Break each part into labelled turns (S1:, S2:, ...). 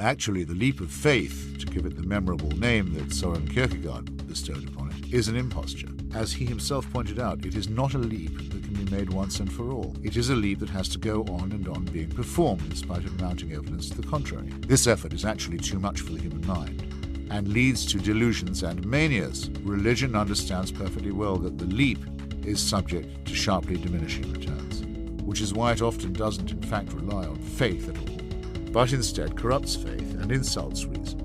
S1: Actually, the leap of faith, to give it the memorable name that Soren Kierkegaard bestowed upon it, is an imposture. As he himself pointed out, it is not a leap that can be made once and for all. It is a leap that has to go on and on being performed in spite of mounting evidence to the contrary. This effort is actually too much for the human mind and leads to delusions and manias. Religion understands perfectly well that the leap is subject to sharply diminishing returns, which is why it often doesn't in fact rely on faith at all, but instead corrupts faith and insults reason.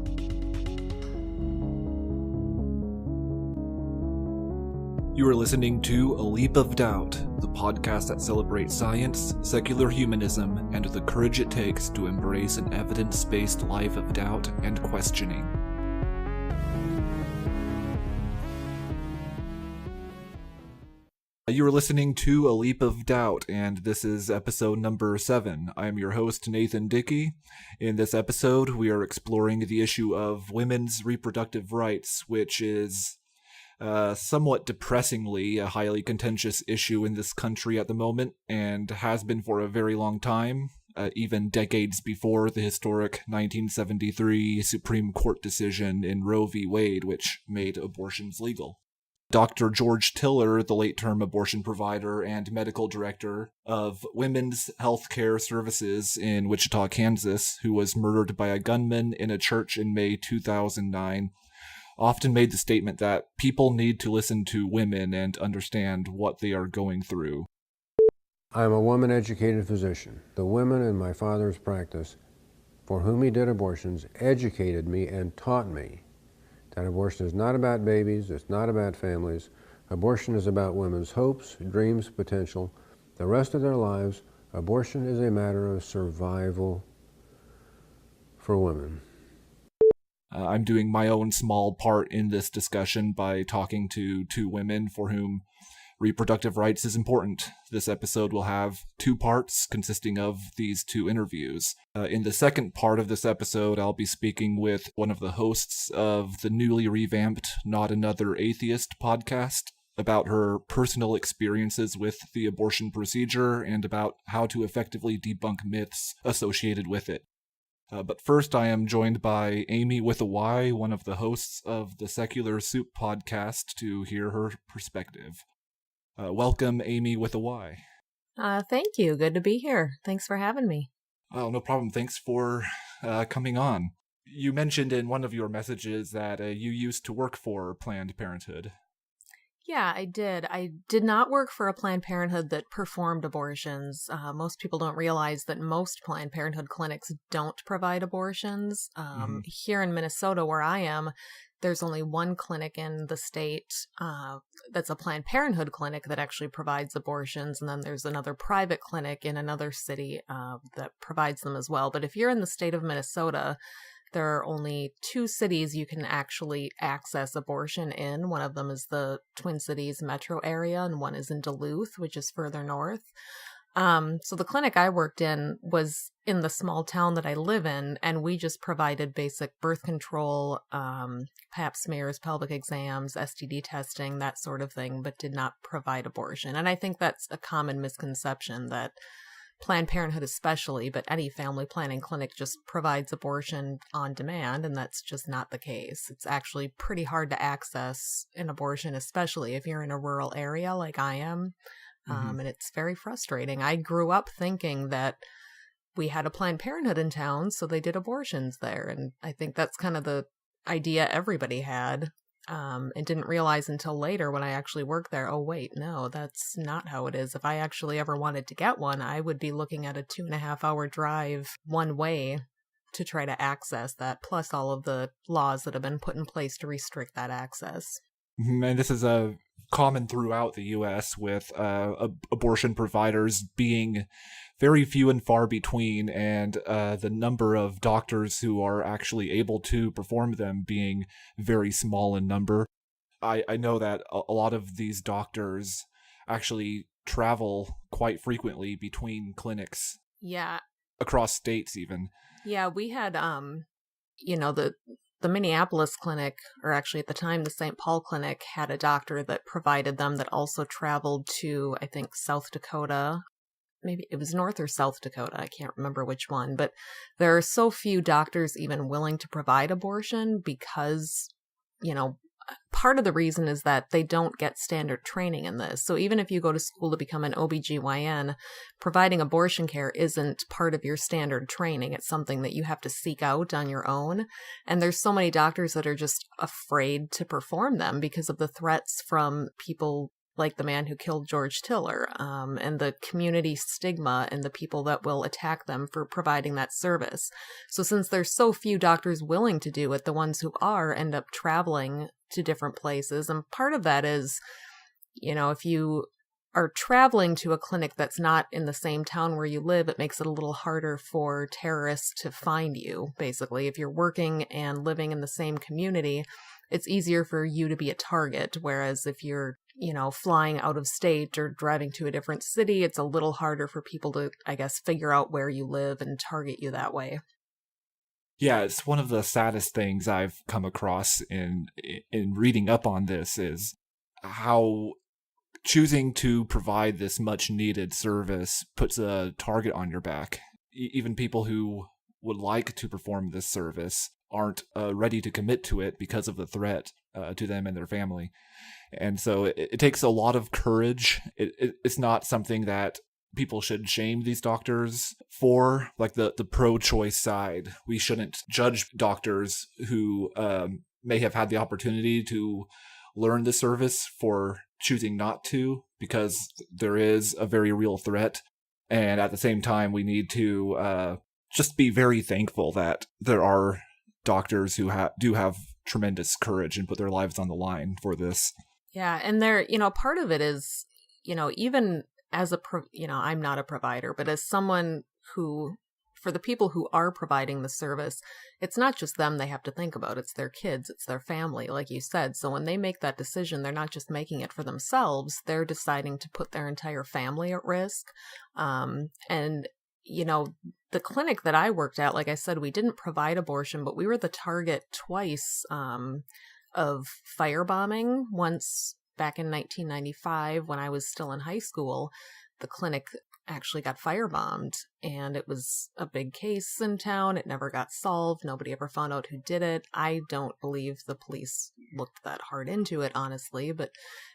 S2: You are listening to A Leap of Doubt, the podcast that celebrates science, secular humanism, and the courage it takes to embrace an evidence-based life of doubt and questioning. You are listening to A Leap of Doubt, and this is episode number 7. I am your host, Nathan Dickey. In this episode, we are exploring the issue of women's reproductive rights, which is somewhat depressingly a highly contentious issue in this country at the moment, and has been for a very long time, even decades before the historic 1973 Supreme Court decision in Roe v. Wade, which made abortions legal. Dr. George Tiller, the late-term abortion provider and medical director of Women's Healthcare Services in Wichita, Kansas, who was murdered by a gunman in a church in May 2009, often made the statement that people need to listen to women and understand what they are going through.
S3: I am a woman-educated physician. The women in my father's practice, for whom he did abortions, educated me and taught me that abortion is not about babies, it's not about families. Abortion is about women's hopes, dreams, potential. The rest of their lives, abortion is a matter of survival for women.
S2: I'm doing my own small part in this discussion by talking to two women for whom reproductive rights is important. This episode will have 2 parts consisting of these 2 interviews. In the second part of this episode, I'll be speaking with one of the hosts of the newly revamped Not Another Atheist podcast about her personal experiences with the abortion procedure and about how to effectively debunk myths associated with it. But first, I am joined by Amy with a Y, one of the hosts of the Secular Soup podcast, to hear her perspective. Welcome, Amy with a Y.
S4: Thank you. Good to be here. Thanks for having me.
S2: Oh, no problem. Thanks for coming on. You mentioned in one of your messages that you used to work for Planned Parenthood.
S4: Yeah, I did. I did not work for a Planned Parenthood that performed abortions. Most people don't realize that most Planned Parenthood clinics don't provide abortions. Here in Minnesota, where I am, there's only one clinic in the state that's a Planned Parenthood clinic that actually provides abortions, and then there's another private clinic in another city that provides them as well. But if you're in the state of Minnesota, there are only 2 cities you can actually access abortion in. One of them is the Twin Cities metro area, and one is in Duluth, which is further north. So the clinic I worked in was in the small town that I live in, and we just provided basic birth control, pap smears, pelvic exams, STD testing, that sort of thing, but did not provide abortion. And I think that's a common misconception that Planned Parenthood especially, but any family planning clinic just provides abortion on demand, and that's just not the case. It's actually pretty hard to access an abortion, especially if you're in a rural area like I am, and it's very frustrating. I grew up thinking that we had a Planned Parenthood in town, so they did abortions there, and I think that's kind of the idea everybody had. And didn't realize until later when I actually worked there, oh wait, no, that's not how it is. If I actually ever wanted to get one, I would be looking at a 2.5-hour drive one way to try to access that, plus all of the laws that have been put in place to restrict that access.
S2: And this is common throughout the U.S. with abortion providers being very few and far between, and the number of doctors who are actually able to perform them being very small in number. I know that a lot of these doctors actually travel quite frequently between clinics.
S4: Yeah.
S2: Across states even.
S4: Yeah, we had, the Minneapolis clinic, or actually at the time the St. Paul clinic, had a doctor that provided them that also traveled to, I think, South Dakota, maybe it was North or South Dakota, I can't remember which one, but there are so few doctors even willing to provide abortion because, part of the reason is that they don't get standard training in this. So even if you go to school to become an OBGYN, providing abortion care isn't part of your standard training. It's something that you have to seek out on your own. And there's so many doctors that are just afraid to perform them because of the threats from people like the man who killed George Tiller, and the community stigma and the people that will attack them for providing that service. So since there's so few doctors willing to do it, the ones who are end up traveling to different places. And part of that is, if you are traveling to a clinic that's not in the same town where you live, it makes it a little harder for terrorists to find you, basically. If you're working and living in the same community, it's easier for you to be a target. Whereas if you're, flying out of state or driving to a different city, it's a little harder for people to, I guess, figure out where you live and target you that way.
S2: Yeah, it's one of the saddest things I've come across in reading up on this is how choosing to provide this much needed service puts a target on your back. Even people who would like to perform this service aren't ready to commit to it because of the threat to them and their family. And so it takes a lot of courage. It's not something that people should shame these doctors for, like the pro-choice side. We shouldn't judge doctors who may have had the opportunity to learn the service for choosing not to, because there is a very real threat. And at the same time, we need to just be very thankful that there are doctors who do have tremendous courage and put their lives on the line for this.
S4: Yeah, and part of it is, even as I'm not a provider, but as someone who, for the people who are providing the service, it's not just them they have to think about. It's their kids, it's their family, like you said. So when they make that decision, they're not just making it for themselves, they're deciding to put their entire family at risk. And the clinic that I worked at, like I said, we didn't provide abortion, but we were the target twice of firebombing. Once back in 1995, when I was still in high school, the clinic actually got firebombed, and it was a big case in town. It never got solved. Nobody ever found out who did it. I don't believe the police looked that hard into it, honestly, but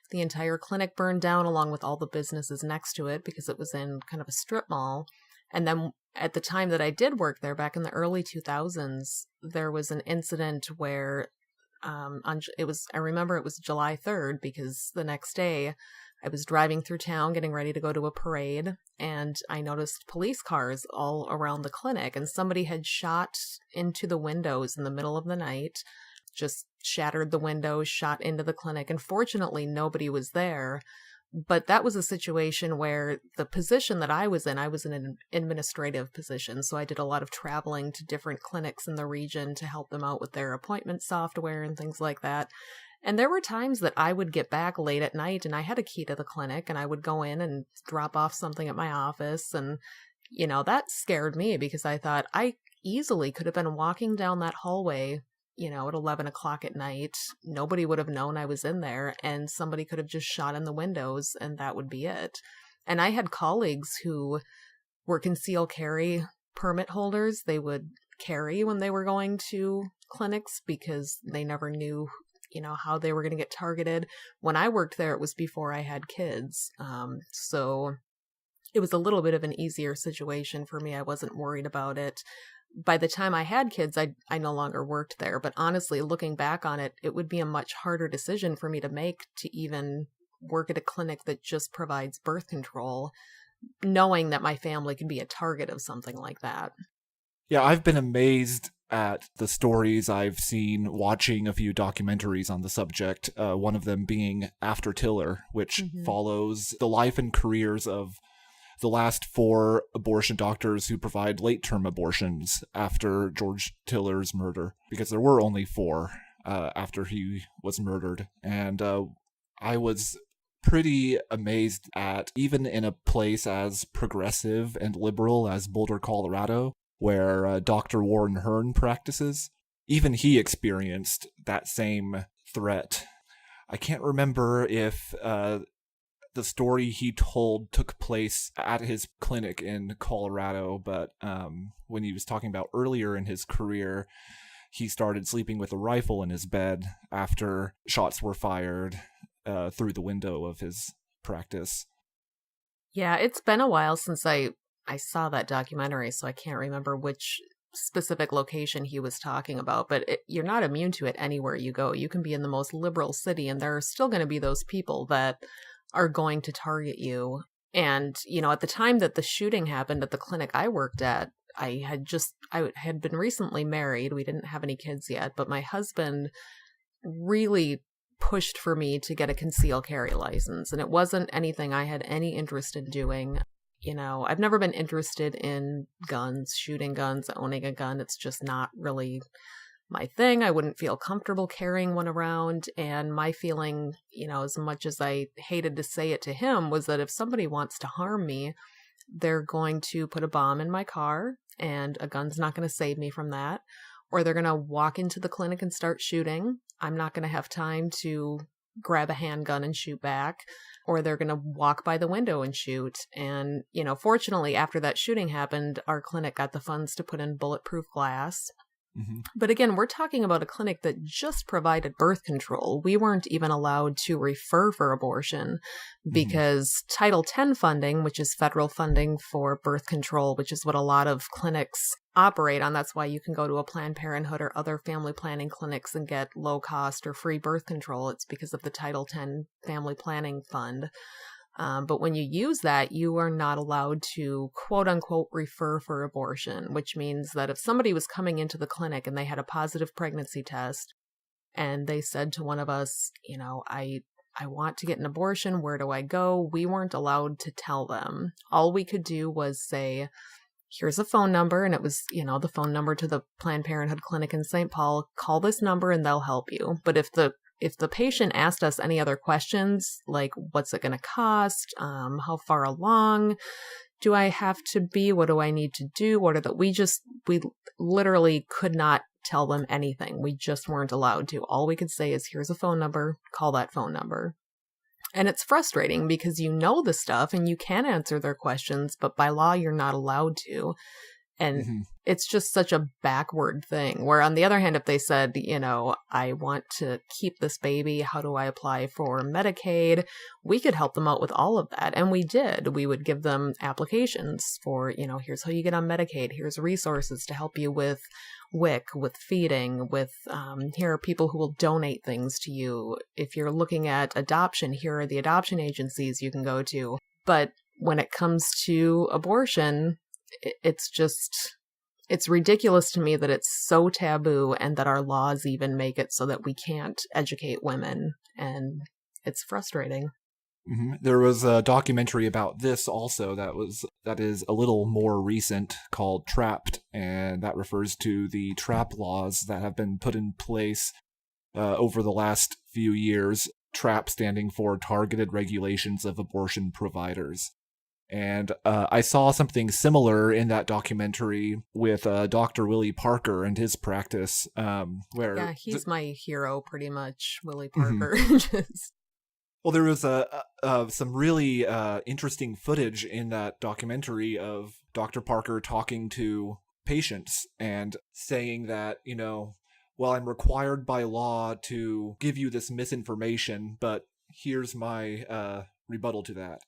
S4: the entire clinic burned down along with all the businesses next to it because it was in kind of a strip mall. And then at the time that I did work there, back in the early 2000s, there was an incident where I remember it was July 3rd, because the next day I was driving through town getting ready to go to a parade, and I noticed police cars all around the clinic, and somebody had shot into the windows in the middle of the night, just shattered the windows, shot into the clinic, and fortunately nobody was there. But that was a situation where the position that I was in an administrative position. So I did a lot of traveling to different clinics in the region to help them out with their appointment software and things like that. And there were times that I would get back late at night and I had a key to the clinic and I would go in and drop off something at my office. And, that scared me because I thought I easily could have been walking down that hallway at 11 o'clock at night. Nobody would have known I was in there, and somebody could have just shot in the windows, and that would be it. And I had colleagues who were concealed carry permit holders. They would carry when they were going to clinics because they never knew, how they were going to get targeted. When I worked there, it was before I had kids. So it was a little bit of an easier situation for me. I wasn't worried about it. By the time I had kids, I no longer worked there. But honestly, looking back on it, it would be a much harder decision for me to make to even work at a clinic that just provides birth control, knowing that my family could be a target of something like that.
S2: Yeah, I've been amazed at the stories I've seen watching a few documentaries on the subject, one of them being After Tiller, which follows the life and careers of the last 4 abortion doctors who provide late-term abortions after George Tiller's murder, because there were only 4 after he was murdered. And I was pretty amazed at, even in a place as progressive and liberal as Boulder, Colorado, where Dr. Warren Hearn practices, even he experienced that same threat. I can't remember if the story he told took place at his clinic in Colorado, but when he was talking about earlier in his career, he started sleeping with a rifle in his bed after shots were fired through the window of his practice.
S4: Yeah, it's been a while since I saw that documentary, so I can't remember which specific location he was talking about, but you're not immune to it anywhere you go. You can be in the most liberal city, and there are still going to be those people that are going to target you. And, at the time that the shooting happened at the clinic I worked at, I had been recently married. We didn't have any kids yet, but my husband really pushed for me to get a concealed carry license, and it wasn't anything I had any interest in doing. I've never been interested in guns, shooting guns, owning a gun. It's just not really my thing. I wouldn't feel comfortable carrying one around. And my feeling, as much as I hated to say it to him, was that if somebody wants to harm me, they're going to put a bomb in my car, and a gun's not going to save me from that. Or they're going to walk into the clinic and start shooting. I'm not going to have time to grab a handgun and shoot back. Or they're going to walk by the window and shoot. And, fortunately, after that shooting happened, our clinic got the funds to put in bulletproof glass.
S2: Mm-hmm.
S4: But again, we're talking about a clinic that just provided birth control. We weren't even allowed to refer for abortion because Title X funding, which is federal funding for birth control, which is what a lot of clinics operate on. That's why you can go to a Planned Parenthood or other family planning clinics and get low cost or free birth control. It's because of the Title X Family Planning Fund. But when you use that, you are not allowed to, quote unquote, refer for abortion, which means that if somebody was coming into the clinic and they had a positive pregnancy test and they said to one of us, I want to get an abortion, where do I go? We weren't allowed to tell them. All we could do was say, here's a phone number. And it was, the phone number to the Planned Parenthood clinic in St. Paul. Call this number and they'll help you. But if the patient asked us any other questions, like what's it going to cost, how far along do I have to be, what do I need to do, we literally could not tell them anything. We just weren't allowed to. All we could say is, here's a phone number, call that phone number. And it's frustrating because you know the stuff and you can answer their questions, but by law, you're not allowed to. And it's just such a backward thing. Where on the other hand, if they said, I want to keep this baby, how do I apply for Medicaid? We could help them out with all of that. And we did. We would give them applications for, here's how you get on Medicaid. Here's resources to help you with WIC, with feeding, with, here are people who will donate things to you. If you're looking at adoption, here are the adoption agencies you can go to. But when it comes to abortion, it's ridiculous to me that it's so taboo and that our laws even make it so that we can't educate women. And it's frustrating.
S2: Mm-hmm. There was a documentary about this also that is a little more recent, called Trapped, and that refers to the TRAP laws that have been put in place over the last few years. TRAP standing for Targeted Regulations of Abortion Providers. And I saw something similar in that documentary with Dr. Willie Parker and his practice. Where
S4: he's my hero, pretty much, Willie Parker.
S2: Well, there was some really interesting footage in that documentary of Dr. Parker talking to patients and saying that, well, I'm required by law to give you this misinformation, but here's my rebuttal to that.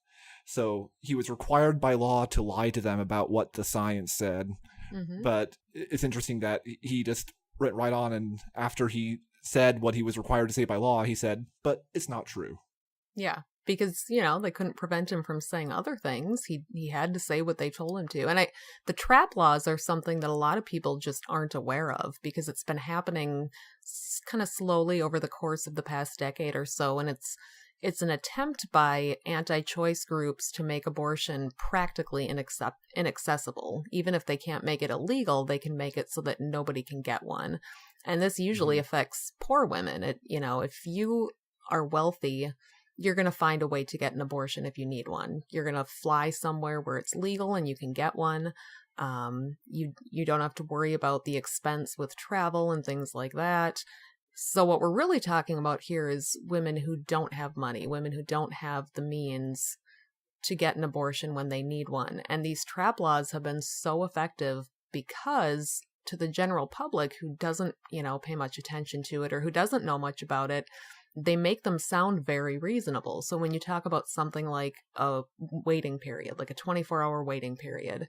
S2: So he was required by law to lie to them about what the science said. But it's interesting that he just went right on, and after he said what he was required to say by law, he said, but it's not true.
S4: Yeah, because, they couldn't prevent him from saying other things. He had to say what they told him to. And the TRAP laws are something that a lot of people just aren't aware of, because it's been happening kind of slowly over the course of the past decade or so. And it's an attempt by anti-choice groups to make abortion practically inaccessible. Even if they can't make it illegal, they can make it so that nobody can get one. And this usually affects poor women. If you are wealthy, you're going to find a way to get an abortion if you need one. You're going to fly somewhere where it's legal and you can get one. You don't have to worry about the expense with travel and things like that. So what we're really talking about here is women who don't have money, women who don't have the means to get an abortion when they need one. And these trap laws have been so effective because to the general public who doesn't, pay much attention to it or who doesn't know much about it, they make them sound very reasonable. So when you talk about something like a waiting period, like a 24-hour waiting period,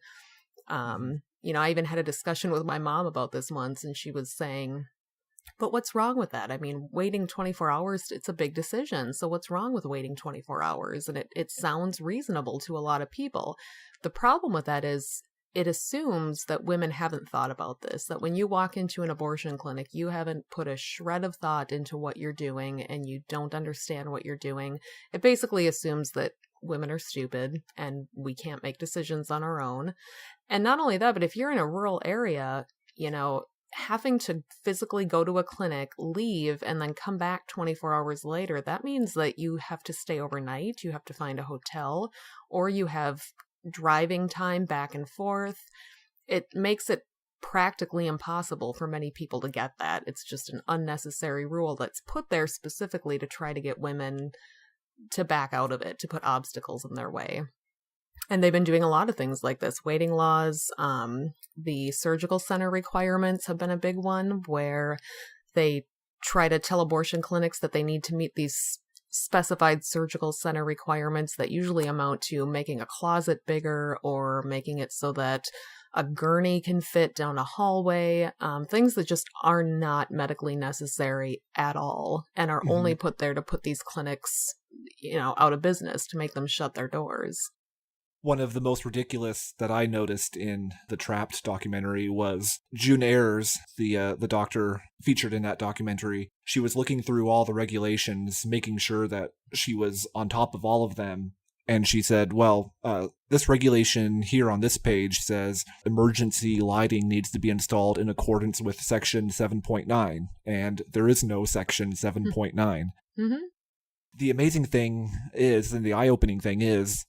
S4: I even had a discussion with my mom about this once, and she was saying, but what's wrong with that? I mean, waiting 24 hours, it's a big decision. So what's wrong with waiting 24 hours? And it sounds reasonable to a lot of people. The problem with that is it assumes that women haven't thought about this, that when you walk into an abortion clinic, you haven't put a shred of thought into what you're doing and you don't understand what you're doing. It basically assumes that women are stupid and we can't make decisions on our own. And not only that, but if you're in a rural area, having to physically go to a clinic, leave, and then come back 24 hours later, that means that you have to stay overnight, you have to find a hotel, or you have driving time back and forth. It makes it practically impossible for many people to get that. It's just an unnecessary rule that's put there specifically to try to get women to back out of it, to put obstacles in their way. And they've been doing a lot of things like this. Waiting laws, the surgical center requirements have been a big one, where they try to tell abortion clinics that they need to meet these specified surgical center requirements that usually amount to making a closet bigger or making it so that a gurney can fit down a hallway, things that just are not medically necessary at all and are only put there to put these clinics, out of business, to make them shut their doors.
S2: One of the most ridiculous that I noticed in the Trapped documentary was June Ayers, the doctor featured in that documentary. She was looking through all the regulations, making sure that she was on top of all of them. And she said, well, this regulation here on this page says emergency lighting needs to be installed in accordance with Section 7.9. And there is no Section 7.9.
S4: Mm-hmm.
S2: The amazing thing is, and the eye-opening thing is,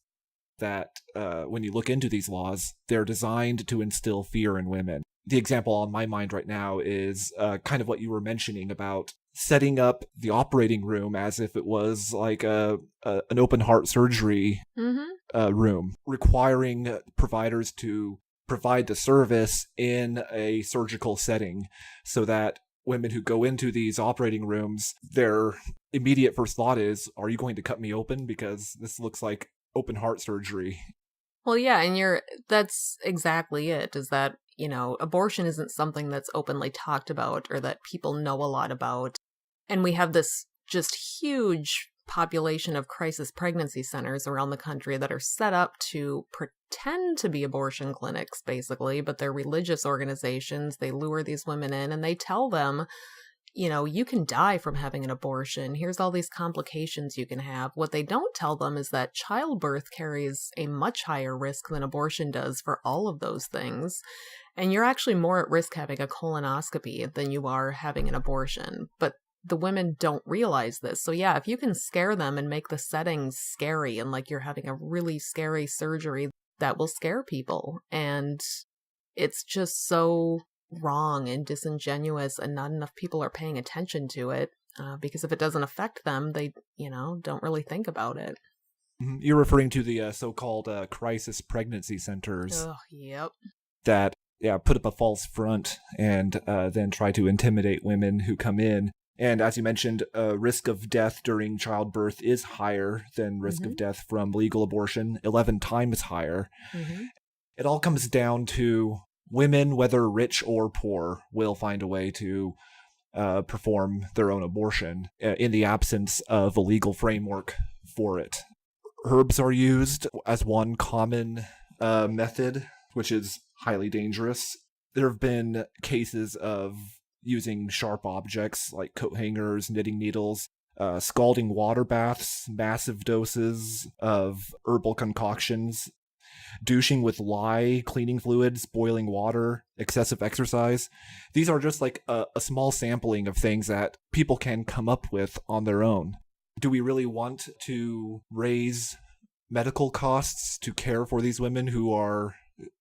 S2: that when you look into these laws, they're designed to instill fear in women. The example on my mind right now is kind of what you were mentioning about setting up the operating room as if it was like an open heart surgery room, requiring providers to provide the service in a surgical setting so that women who go into these operating rooms, their immediate first thought is, are you going to cut me open? Because this looks like open heart surgery.
S4: Well, yeah, and that's exactly it, is that, abortion isn't something that's openly talked about or that people know a lot about. And we have this just huge population of crisis pregnancy centers around the country that are set up to pretend to be abortion clinics, basically, but they're religious organizations. They lure these women in and they tell them, you can die from having an abortion. Here's all these complications you can have. What they don't tell them is that childbirth carries a much higher risk than abortion does for all of those things. And you're actually more at risk having a colonoscopy than you are having an abortion. But the women don't realize this. So yeah, if you can scare them and make the setting scary and like you're having a really scary surgery, that will scare people. And it's just so wrong and disingenuous, and not enough people are paying attention to it because if it doesn't affect them, they don't really think about it.
S2: You're referring to the so-called crisis pregnancy centers.
S4: Oh, yep.
S2: That put up a false front and then try to intimidate women who come in. And as you mentioned, risk of death during childbirth is higher than risk of death from legal abortion, 11 times higher. It all comes down to women, whether rich or poor, will find a way to perform their own abortion in the absence of a legal framework for it. Herbs are used as one common method, which is highly dangerous. There have been cases of using sharp objects like coat hangers, knitting needles, scalding water baths, massive doses of herbal concoctions, douching with lye, cleaning fluids, boiling water, excessive exercise. These are just like a small sampling of things that people can come up with on their own. Do we really want to raise medical costs to care for these women who are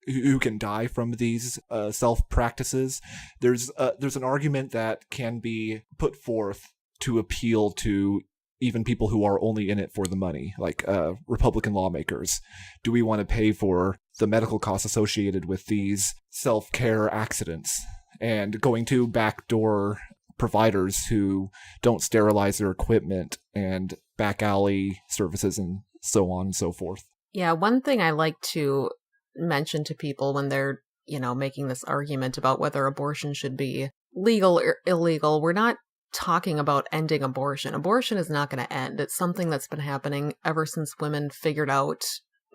S2: who can die from these self practices, there's an argument that can be put forth to appeal to even people who are only in it for the money, like Republican lawmakers. Do we want to pay for the medical costs associated with these self-care accidents and going to backdoor providers who don't sterilize their equipment and back alley services and so on and so forth?
S4: Yeah, one thing I like to mention to people when they're, making this argument about whether abortion should be legal or illegal, we're not talking about ending abortion. Abortion is not going to end. It's something that's been happening ever since women figured out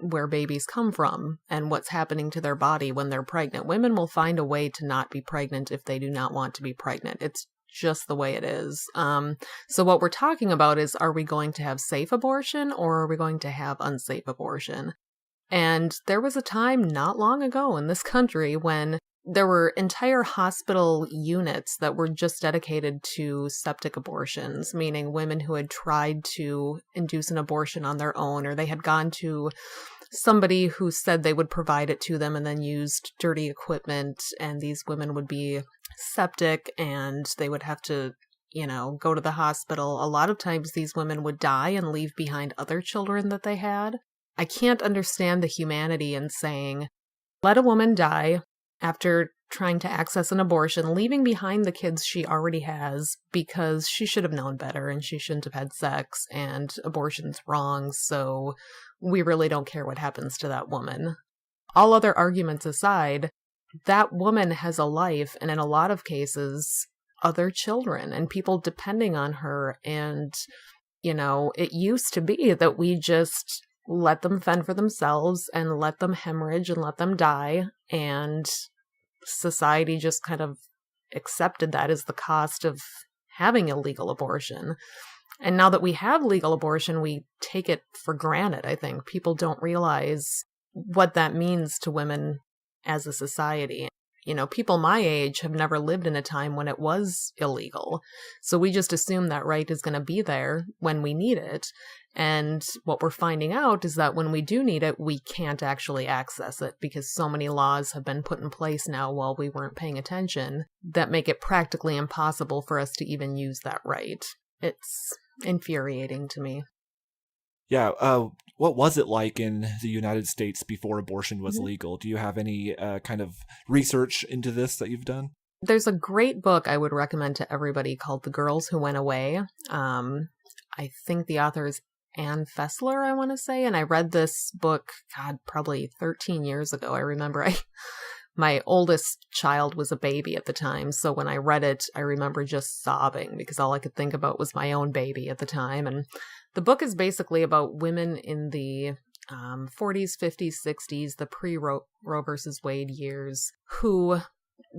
S4: where babies come from and what's happening to their body when they're pregnant. Women will find a way to not be pregnant if they do not want to be pregnant. It's just the way it is. So what we're talking about is, are we going to have safe abortion or are we going to have unsafe abortion? And there was a time not long ago in this country when there were entire hospital units that were just dedicated to septic abortions, meaning women who had tried to induce an abortion on their own, or they had gone to somebody who said they would provide it to them and then used dirty equipment, and these women would be septic and they would have to, go to the hospital. A lot of times these women would die and leave behind other children that they had. I can't understand the humanity in saying, let a woman die after trying to access an abortion, leaving behind the kids she already has because she should have known better and she shouldn't have had sex and abortion's wrong, so we really don't care what happens to that woman. All other arguments aside, that woman has a life, and in a lot of cases, other children and people depending on her. And, it used to be that we just let them fend for themselves and let them hemorrhage and let them die. And society just kind of accepted that as the cost of having illegal abortion. And now that we have legal abortion, we take it for granted, I think. People don't realize what that means to women as a society. People my age have never lived in a time when it was illegal. So we just assume that right is going to be there when we need it. And what we're finding out is that when we do need it, we can't actually access it because so many laws have been put in place now while we weren't paying attention that make it practically impossible for us to even use that right. It's infuriating to me.
S2: Yeah, what was it like in the United States before abortion was legal? Do you have any kind of research into this that you've done?
S4: There's a great book I would recommend to everybody called The Girls Who Went Away. I think the author is Ann Fessler, I want to say, and I read this book, probably 13 years ago. I remember my oldest child was a baby at the time, so when I read it, I remember just sobbing because all I could think about was my own baby at the time. And the book is basically about women in the 40s, 50s, 60s, the pre-Roe versus Wade years, who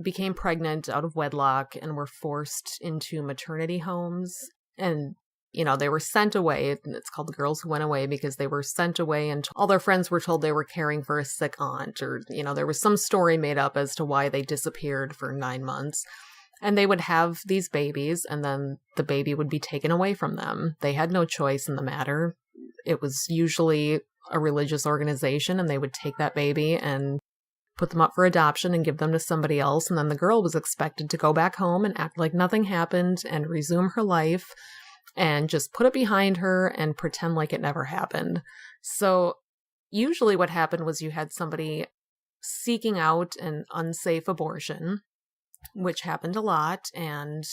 S4: became pregnant out of wedlock and were forced into maternity homes. And they were sent away. It's called The Girls Who Went Away because they were sent away and all their friends were told they were caring for a sick aunt, or, there was some story made up as to why they disappeared for 9 months. And they would have these babies and then the baby would be taken away from them. They had no choice in the matter. It was usually a religious organization and they would take that baby and put them up for adoption and give them to somebody else. And then the girl was expected to go back home and act like nothing happened and resume her life and just put it behind her and pretend like it never happened. So usually what happened was you had somebody seeking out an unsafe abortion, which happened a lot. And,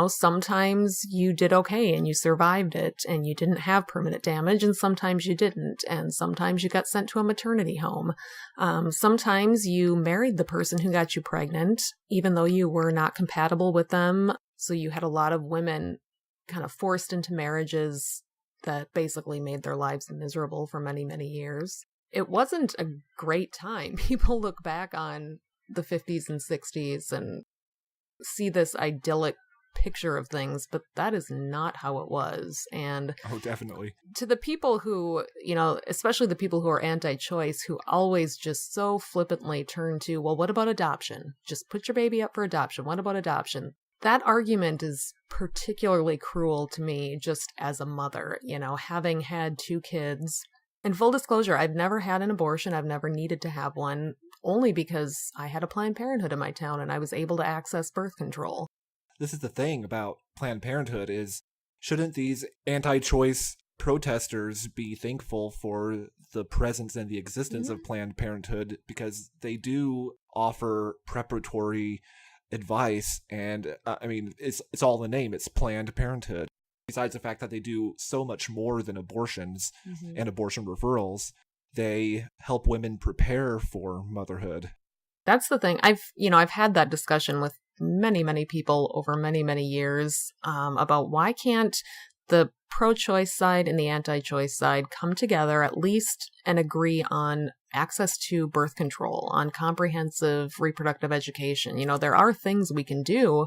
S4: sometimes you did okay and you survived it and you didn't have permanent damage, and sometimes you didn't. And sometimes you got sent to a maternity home. Sometimes you married the person who got you pregnant, even though you were not compatible with them. So you had a lot of women kind of forced into marriages that basically made their lives miserable for many, many years. It wasn't a great time. People look back on the 50s and 60s and see this idyllic picture of things, but that is not how it was. And
S2: definitely.
S4: To the people who, especially the people who are anti-choice, who always just so flippantly turn to, well, what about adoption? Just put your baby up for adoption. What about adoption? That argument is particularly cruel to me just as a mother, having had 2 kids. And full disclosure, I've never had an abortion. I've never needed to have one. only because I had a Planned Parenthood in my town and I was able to access birth control.
S2: This is the thing about Planned Parenthood is, shouldn't these anti-choice protesters be thankful for the presence and the existence of Planned Parenthood, because they do offer preparatory advice, and I mean, it's all in the name. It's Planned Parenthood. Besides the fact that they do so much more than abortions and abortion referrals, they help women prepare for motherhood.
S4: That's the thing. I've had that discussion with many people over many years about why can't the pro-choice side and the anti-choice side come together at least and agree on access to birth control, on comprehensive reproductive education. There are things we can do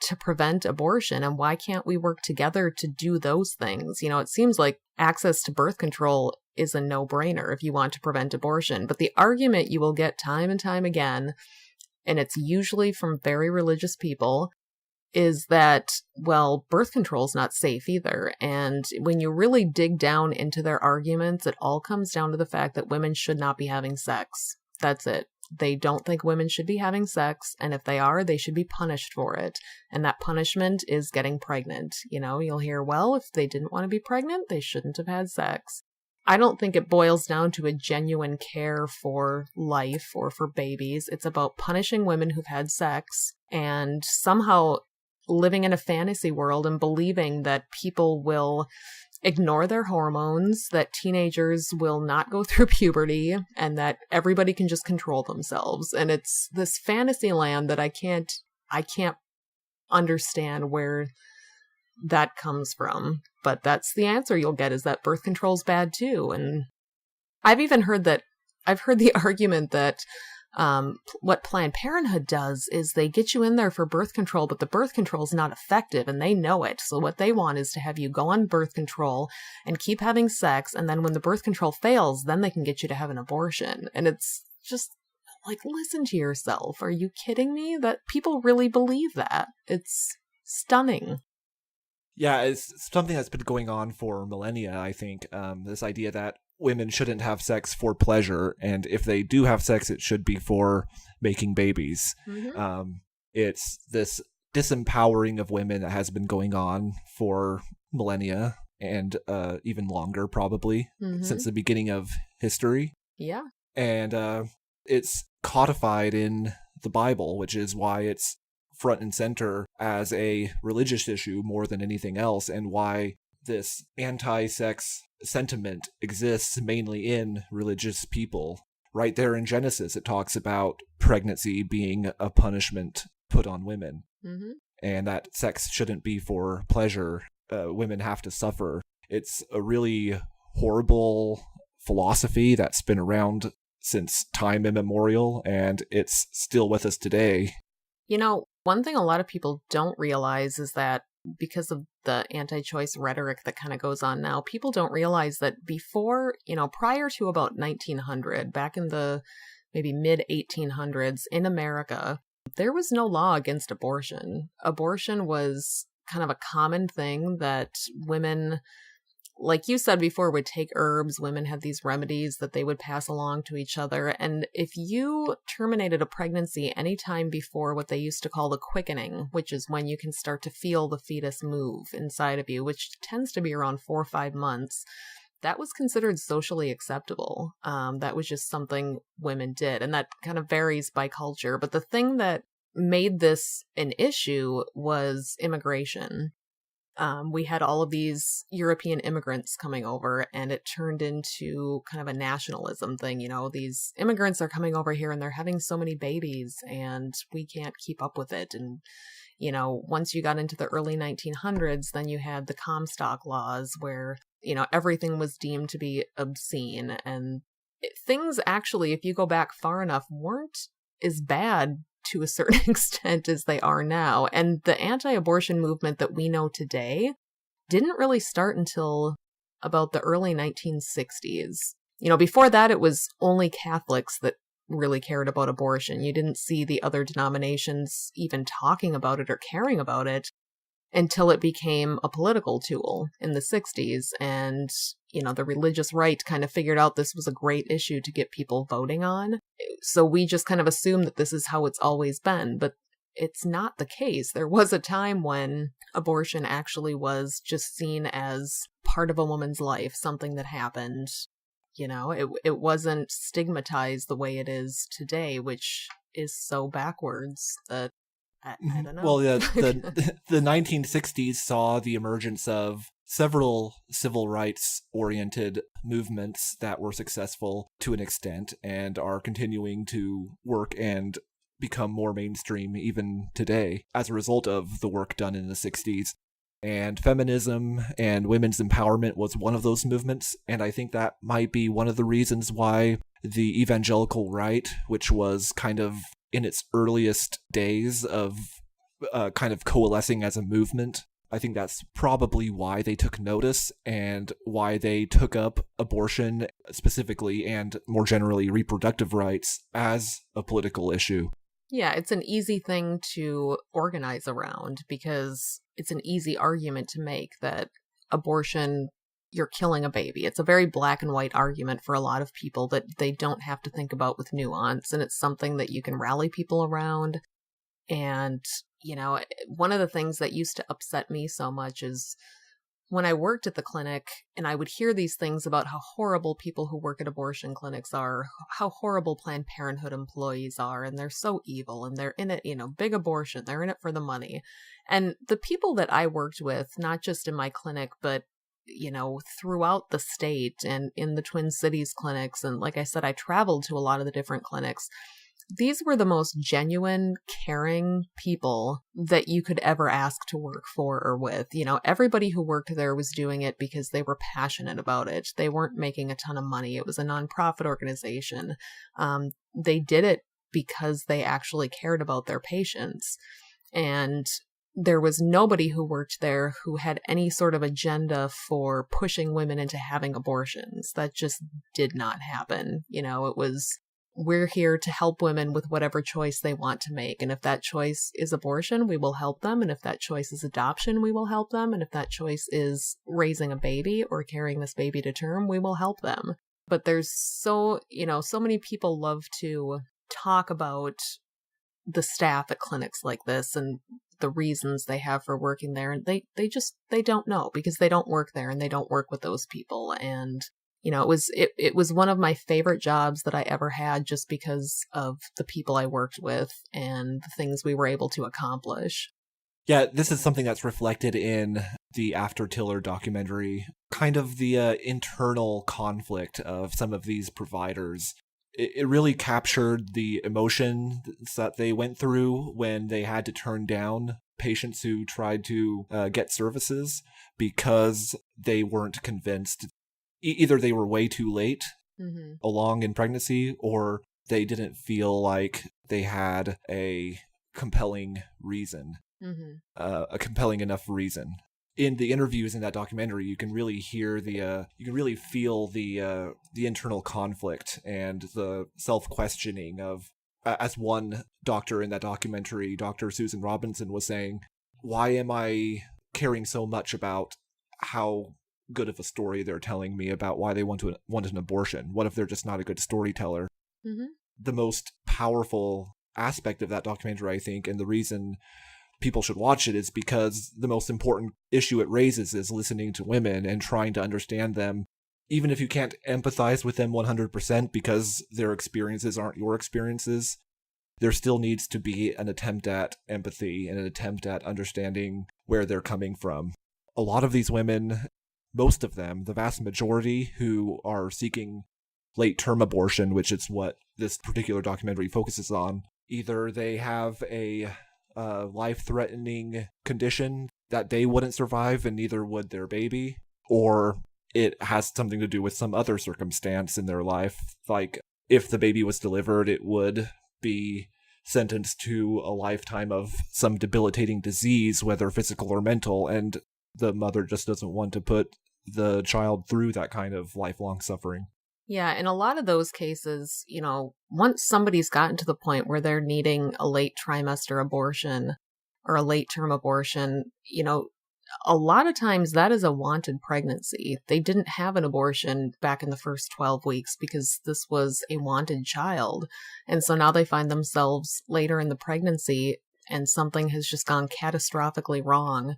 S4: to prevent abortion, and why can't we work together to do those things? It seems like access to birth control is a no-brainer if you want to prevent abortion. But the argument you will get time and time again, and it's usually from very religious people, is that, well, birth control is not safe either. And when you really dig down into their arguments, it all comes down to the fact that women should not be having sex. That's it. They don't think women should be having sex, and if they are, they should be punished for it. And that punishment is getting pregnant. You'll hear, well, if they didn't want to be pregnant, they shouldn't have had sex. I don't think it boils down to a genuine care for life or for babies. It's about punishing women who've had sex and somehow living in a fantasy world and believing that people will ignore their hormones, that teenagers will not go through puberty, and that everybody can just control themselves. And it's this fantasy land that I can't understand where that comes from. But that's the answer you'll get, is that birth control's bad too. And I've heard the argument that what Planned Parenthood does is they get you in there for birth control, but the birth control is not effective and they know it. So what they want is to have you go on birth control and keep having sex. And then when the birth control fails, then they can get you to have an abortion. And it's just like, listen to yourself. Are you kidding me? That people really believe that? It's stunning.
S2: Yeah, it's something that's been going on for millennia, I think. This idea that women shouldn't have sex for pleasure, and if they do have sex, it should be for making babies. It's this disempowering of women that has been going on for millennia, and even longer, probably, since the beginning of history.
S4: Yeah.
S2: And it's codified in the Bible, which is why it's front and center as a religious issue more than anything else, and why this anti-sex sentiment exists mainly in religious people. Right there in Genesis, it talks about pregnancy being a punishment put on women, and that sex shouldn't be for pleasure. Women have to suffer. It's a really horrible philosophy that's been around since time immemorial, and it's still with us today.
S4: One thing a lot of people don't realize is that because of the anti-choice rhetoric that kind of goes on now, people don't realize that before, prior to about 1900, back in the maybe mid 1800s in America, there was no law against abortion. Abortion was kind of a common thing that women, like you said before, would take herbs. Women had these remedies that they would pass along to each other. And if you terminated a pregnancy anytime before what they used to call the quickening, which is when you can start to feel the fetus move inside of you, which tends to be around 4 or 5 months, that was considered socially acceptable. That was just something women did. And that kind of varies by culture. But the thing that made this an issue was immigration. We had all of these European immigrants coming over, and it turned into kind of a nationalism thing. These immigrants are coming over here and they're having so many babies and we can't keep up with it. And, once you got into the early 1900s, then you had the Comstock laws where, everything was deemed to be obscene. And things actually, if you go back far enough, weren't as bad to a certain extent as they are now. And the anti-abortion movement that we know today didn't really start until about the early 1960s. Before that, it was only Catholics that really cared about abortion. You didn't see the other denominations even talking about it or caring about it until it became a political tool in the 60s. And, the religious right kind of figured out this was a great issue to get people voting on. So we just kind of assume that this is how it's always been, but it's not the case. There was a time when abortion actually was just seen as part of a woman's life, something that happened. It wasn't stigmatized the way it is today, which is so backwards that I don't know.
S2: Well, the 1960s saw the emergence of several civil rights-oriented movements that were successful to an extent and are continuing to work and become more mainstream even today as a result of the work done in the 60s. And feminism and women's empowerment was one of those movements, and I think that might be one of the reasons why the evangelical right, which was kind of in its earliest days of kind of coalescing as a movement, I think that's probably why they took notice and why they took up abortion specifically and more generally reproductive rights as a political issue.
S4: Yeah, it's an easy thing to organize around because it's an easy argument to make that abortion, you're killing a baby. It's a very black and white argument for a lot of people that they don't have to think about with nuance. And it's something that you can rally people around. And, one of the things that used to upset me so much is when I worked at the clinic and I would hear these things about how horrible people who work at abortion clinics are, how horrible Planned Parenthood employees are, and they're so evil and they're in it, big abortion, they're in it for the money. And the people that I worked with, not just in my clinic, but throughout the state and in the Twin Cities clinics. And like I said, I traveled to a lot of the different clinics. These were the most genuine, caring people that you could ever ask to work for or with. Everybody who worked there was doing it because they were passionate about it. They weren't making a ton of money. It was a nonprofit organization. They did it because they actually cared about their patients. And there was nobody who worked there who had any sort of agenda for pushing women into having abortions. That just did not happen. It was, we're here to help women with whatever choice they want to make. And if that choice is abortion, we will help them. And if that choice is adoption, we will help them. And if that choice is raising a baby or carrying this baby to term, we will help them. But there's so many people love to talk about the staff at clinics like this and the reasons they have for working there. And they don't know because they don't work there and they don't work with those people. And it was one of my favorite jobs that I ever had just because of the people I worked with and the things we were able to accomplish.
S2: Yeah, this is something that's reflected in the After Tiller documentary, kind of the internal conflict of some of these providers. It really captured the emotion that they went through when they had to turn down patients who tried to get services because they weren't convinced. Either they were way too late along in pregnancy, or they didn't feel like they had a compelling reason, a compelling enough reason. In the interviews in that documentary, you can really hear you can really feel the internal conflict and the self-questioning of, as one doctor in that documentary, Dr. Susan Robinson, was saying, why am I caring so much about how good of a story they're telling me about why they want an abortion? What if they're just not a good storyteller? The most powerful aspect of that documentary, I think, and the reason people should watch it is because the most important issue it raises is listening to women and trying to understand them, even if you can't empathize with them 100% because their experiences aren't your experiences. There still needs to be an attempt at empathy and an attempt at understanding where they're coming from. A lot of these women, most of them, the vast majority who are seeking late-term abortion, which is what this particular documentary focuses on, either they have a life-threatening condition that they wouldn't survive and neither would their baby, or it has something to do with some other circumstance in their life. Like, if the baby was delivered, it would be sentenced to a lifetime of some debilitating disease, whether physical or mental, and the mother just doesn't want to put the child through that kind of lifelong suffering.
S4: Yeah, in a lot of those cases, once somebody's gotten to the point where they're needing a late trimester abortion or a late term abortion, a lot of times that is a wanted pregnancy. They didn't have an abortion back in the first 12 weeks because this was a wanted child. And so now they find themselves later in the pregnancy and something has just gone catastrophically wrong.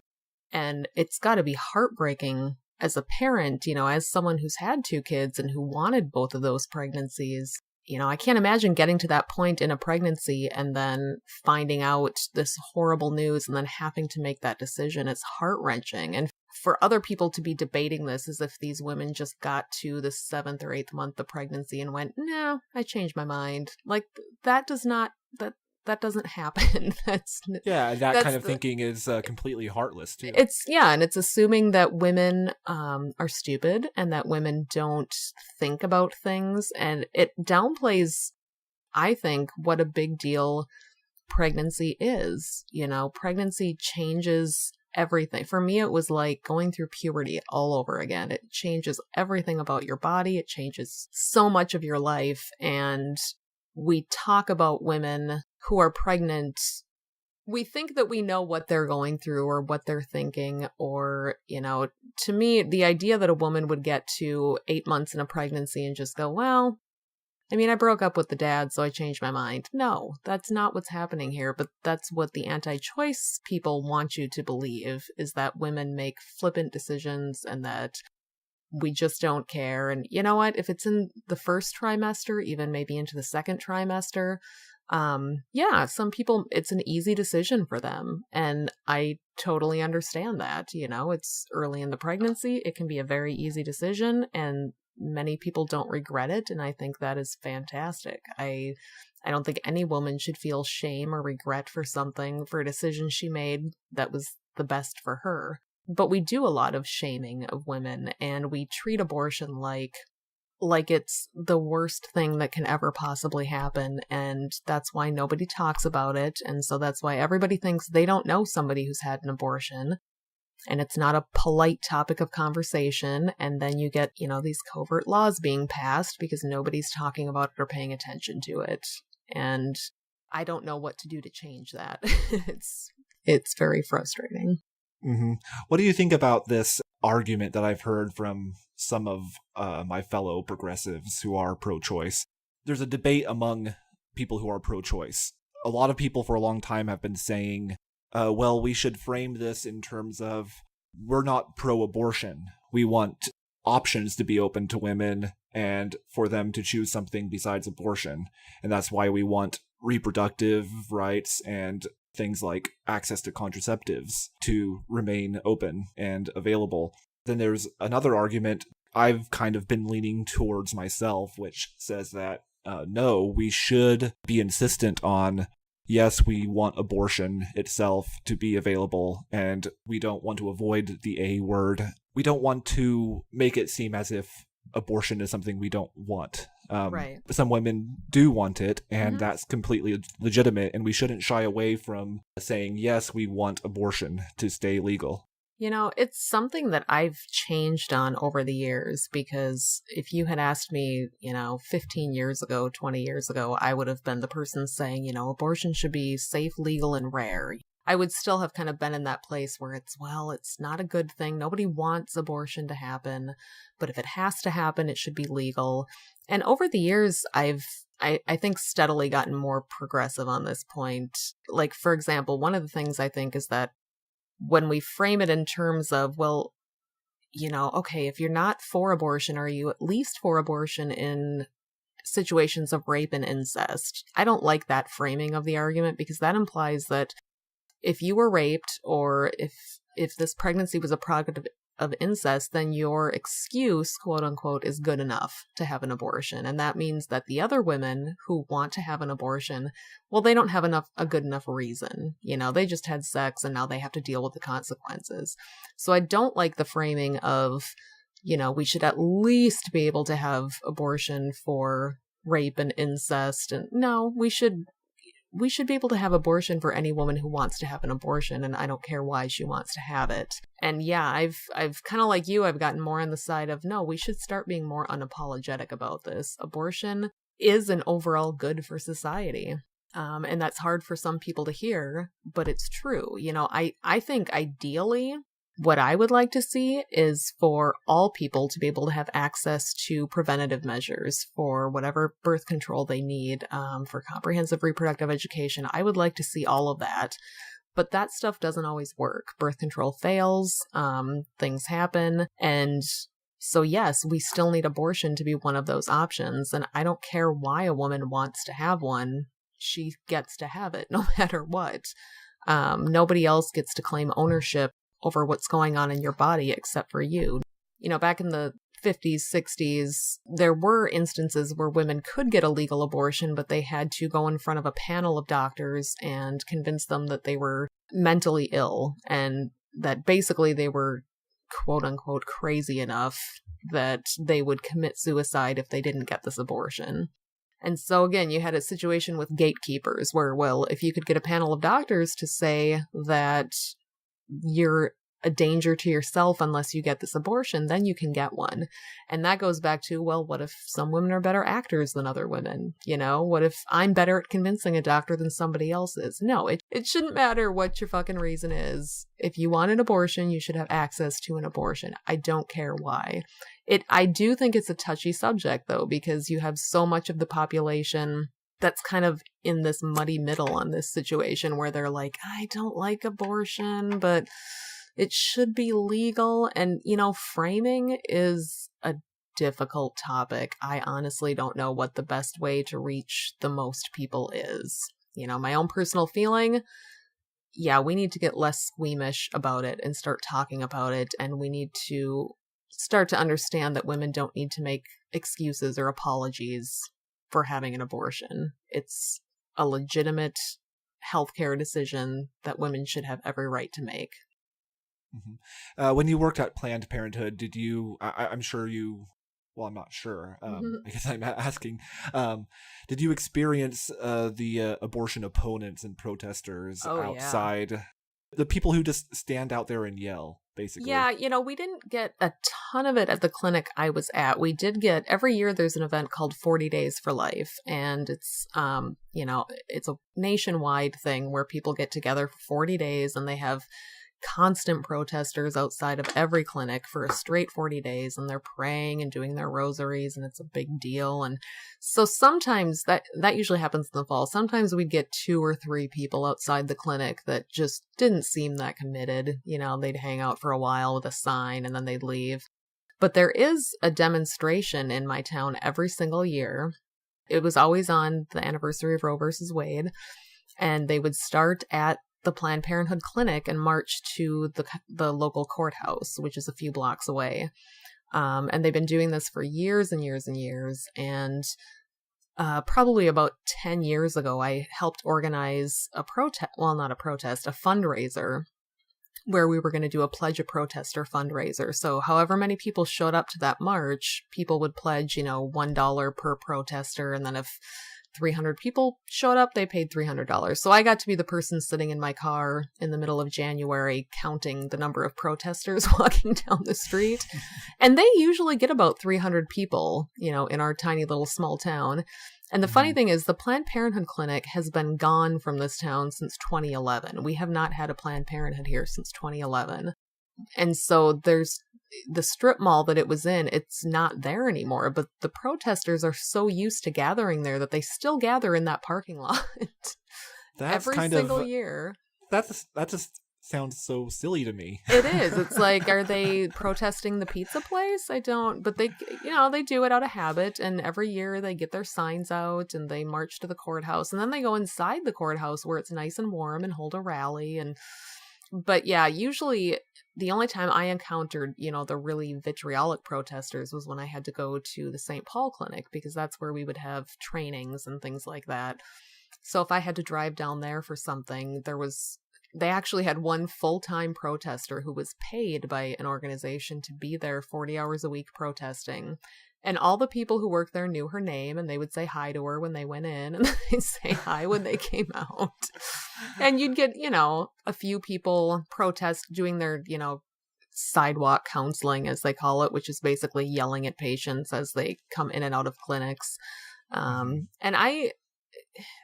S4: And it's got to be heartbreaking as a parent, as someone who's had 2 kids and who wanted both of those pregnancies. I can't imagine getting to that point in a pregnancy and then finding out this horrible news and then having to make that decision. It's heart-wrenching. And for other people to be debating this as if these women just got to the 7th or 8th month of pregnancy and went, no, I changed my mind. Like, that doesn't happen.
S2: That kind of thinking is completely heartless too.
S4: And it's assuming that women are stupid and that women don't think about things, and it downplays, I think, what a big deal pregnancy is. Pregnancy changes everything. For me, it was like going through puberty all over again. It changes everything about your body. It changes so much of your life, and we talk about women who are pregnant. We think that we know what they're going through or what they're thinking, or, to me, the idea that a woman would get to 8 months in a pregnancy and just go, well, I broke up with the dad, so I changed my mind. No, that's not what's happening here. But that's what the anti-choice people want you to believe, is that women make flippant decisions and that we just don't care. And you know what? If it's in the first trimester, even maybe into the second trimester, some people, it's an easy decision for them. And I totally understand that. It's early in the pregnancy. It can be a very easy decision, and many people don't regret it. And I think that is fantastic. I don't think any woman should feel shame or regret for a decision she made that was the best for her. But we do a lot of shaming of women, and we treat abortion like it's the worst thing that can ever possibly happen. And that's why nobody talks about it. And so that's why everybody thinks they don't know somebody who's had an abortion. And it's not a polite topic of conversation. And then you get, these covert laws being passed because nobody's talking about it or paying attention to it. And I don't know what to do to change that. It's very frustrating.
S2: Mm-hmm. What do you think about this argument that I've heard from some of my fellow progressives who are pro-choice? There's a debate among people who are pro-choice. A lot of people for a long time have been saying, we should frame this in terms of, we're not pro-abortion. We want options to be open to women and for them to choose something besides abortion. And that's why we want reproductive rights and things like access to contraceptives to remain open and available. Then there's another argument I've kind of been leaning towards myself, which says that no, we should be insistent on, yes, we want abortion itself to be available, and we don't want to avoid the A word. We don't want to make it seem as if abortion is something we don't want.
S4: Right.
S2: Some women do want it, and that's completely legitimate, and we shouldn't shy away from saying, yes, we want abortion to stay legal.
S4: It's something that I've changed on over the years, because if you had asked me, 15 years ago, 20 years ago, I would have been the person saying, abortion should be safe, legal, and rare. I would still have kind of been in that place where it's not a good thing. Nobody wants abortion to happen, but if it has to happen, it should be legal. And over the years, I think steadily gotten more progressive on this point. Like, for example, one of the things I think is that when we frame it in terms of, okay, if you're not for abortion, are you at least for abortion in situations of rape and incest? I don't like that framing of the argument, because that implies that if you were raped, or if this pregnancy was a product of incest, then your excuse, quote unquote, is good enough to have an abortion. And that means that the other women who want to have an abortion, well, they don't have a good enough reason. They just had sex and now they have to deal with the consequences. So I don't like the framing of, we should at least be able to have abortion for rape and incest. And no, we should be able to have abortion for any woman who wants to have an abortion, and I don't care why she wants to have it. And yeah, I've kind of like you, I've gotten more on the side of, no, we should start being more unapologetic about this. Abortion is an overall good for society. And that's hard for some people to hear, but it's true. I think ideally What I would like to see is for all people to be able to have access to preventative measures for whatever birth control they need, for comprehensive reproductive education. I would like to see all of that. But that stuff doesn't always work. Birth control fails, things happen. And so, yes, we still need abortion to be one of those options. And I don't care why a woman wants to have one. She gets to have it no matter what. Nobody else gets to claim ownership over what's going on in your body except for you. You know, back in the 50s, 60s, there were instances where women could get a legal abortion, but they had to go in front of a panel of doctors and convince them that they were mentally ill and that basically they were quote unquote crazy enough that they would commit suicide if they didn't get this abortion. And so again, you had a situation with gatekeepers where, well, if you could get a panel of doctors to say that you're a danger to yourself unless you get this abortion, then you can get one. And that goes back to, well, what if some women are better actors than other women? You know, what if I'm better at convincing a doctor than somebody else is? No, it shouldn't matter what your fucking reason is. If you want an abortion, you should have access to an abortion. I don't care why. I do think it's a touchy subject, though, because you have so much of the population that's kind of in this muddy middle on this situation where they're like, I don't like abortion, but it should be legal. And, you know, framing is a difficult topic. I honestly don't know what the best way to reach the most people is. You know, my own personal feeling, yeah, we need to get less squeamish about it and start talking about it. And we need to start to understand that women don't need to make excuses or apologies for having an abortion. It's a legitimate healthcare decision that women should have every right to make.
S2: Mm-hmm. When you worked at Planned Parenthood, did you, I'm sure you, well, I'm not sure, I guess I'm asking, did you experience the abortion opponents and protesters outside? Yeah. The people who just stand out there and yell, basically. Yeah, you know, we didn't get a ton of it at the clinic I was at. We did get, every year there's an event called 40 Days for Life. And it's, you know, it's a nationwide thing where people get together for 40 days and they have constant protesters outside of every clinic for a straight 40 days, and they're praying and doing their rosaries, and it's a big deal. And so sometimes that usually happens in the fall. Sometimes we'd get 2 or 3 people outside the clinic that just didn't seem that committed. You know, they'd hang out for a while with a sign and then they'd leave. But there is a demonstration in my town every single year. It was always on the anniversary of Roe versus Wade, and they would start at the Planned Parenthood clinic and march to the local courthouse, which is a few blocks away. And they've been doing this for years and years and years. And probably about 10 years ago, I helped organize a fundraiser where we were going to do a Pledge a Protester fundraiser. So however many people showed up to that march, people would pledge, you know, $1 per protester. And then if 300 people showed up, they paid $300. So I got to be the person sitting in my car in the middle of January counting the number of protesters walking down the street. And they usually get about 300 people, you know, in our tiny little small town. And the funny thing is the Planned Parenthood clinic has been gone from this town since 2011. We have not had a Planned Parenthood here since 2011. And so there's the strip mall that it was in, it's not there anymore, but the protesters are so used to gathering there that they still gather in that parking lot. That's
S4: every single year.
S2: That just sounds so silly to me.
S4: It is. It's like, are they protesting the pizza place? I don't, but they, you know, they do it out of habit. And every year they get their signs out and they march to the courthouse, and then they go inside the courthouse where it's nice and warm and hold a rally. But yeah, usually the only time I encountered, you know, the really vitriolic protesters was when I had to go to the St. Paul clinic, because that's where we would have trainings and things like that. So if I had to drive down there for something, they actually had one full-time protester who was paid by an organization to be there 40 hours a week protesting. And all the people who worked there knew her name, and they would say hi to her when they went in, and they'd say hi when they came out. And you'd get, you know, a few people protest doing their, you know, sidewalk counseling, as they call it, which is basically yelling at patients as they come in and out of clinics. And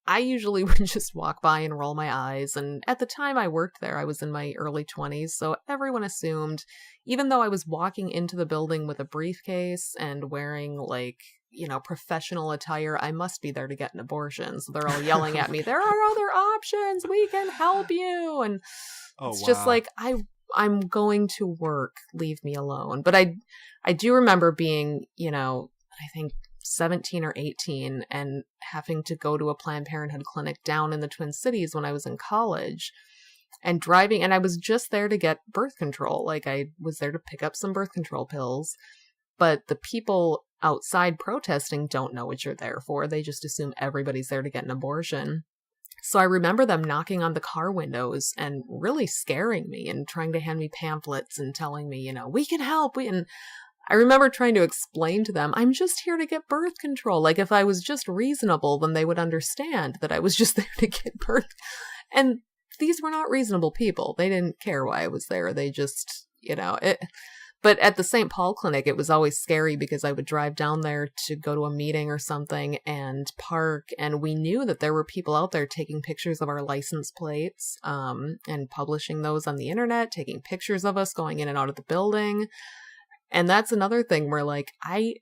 S4: I usually would just walk by and roll my eyes. And at the time I worked there, I was in my early 20s. So everyone assumed, even though I was walking into the building with a briefcase and wearing like, professional attire, I must be there to get an abortion. So they're all yelling at me, there are other options. We can help you. And it's just like, I'm going to work. Leave me alone. But I do remember being, I think 17 or 18 and having to go to a Planned Parenthood clinic down in the Twin Cities when I was in college and driving. And I was just there to get birth control. Like I was there to pick up some birth control pills. But the people outside protesting don't know what you're there for. They just assume everybody's there to get an abortion. So I remember them knocking on the car windows and really scaring me and trying to hand me pamphlets and telling me, we can help. And I remember trying to explain to them, I'm just here to get birth control. Like if I was just reasonable, then they would understand that I was just there to get birth. And these were not reasonable people. They didn't care why I was there. They just, But at the St. Paul clinic, it was always scary because I would drive down there to go to a meeting or something and park. And we knew that there were people out there taking pictures of our license plates and publishing those on the internet, taking pictures of us going in and out of the building. And that's another thing where like I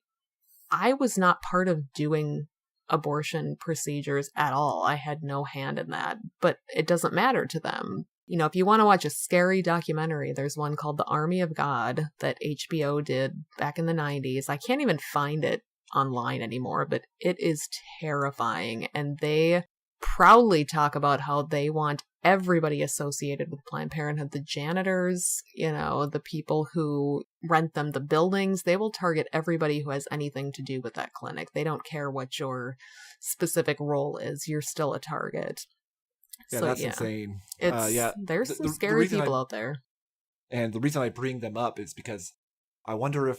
S4: was not part of doing abortion procedures at all. I had no hand in that, but it doesn't matter to them. If you want to watch a scary documentary, there's one called The Army of God that HBO did back in the 90s. I can't even find it online anymore, but it is terrifying. And they proudly talk about how they want everybody associated with Planned Parenthood, the janitors, the people who rent them the buildings. They will target everybody who has anything to do with that clinic. They don't care what your specific role is. You're still a target.
S2: Yeah, that's insane.
S4: There's some scary people out there.
S2: And the reason I bring them up is because I wonder if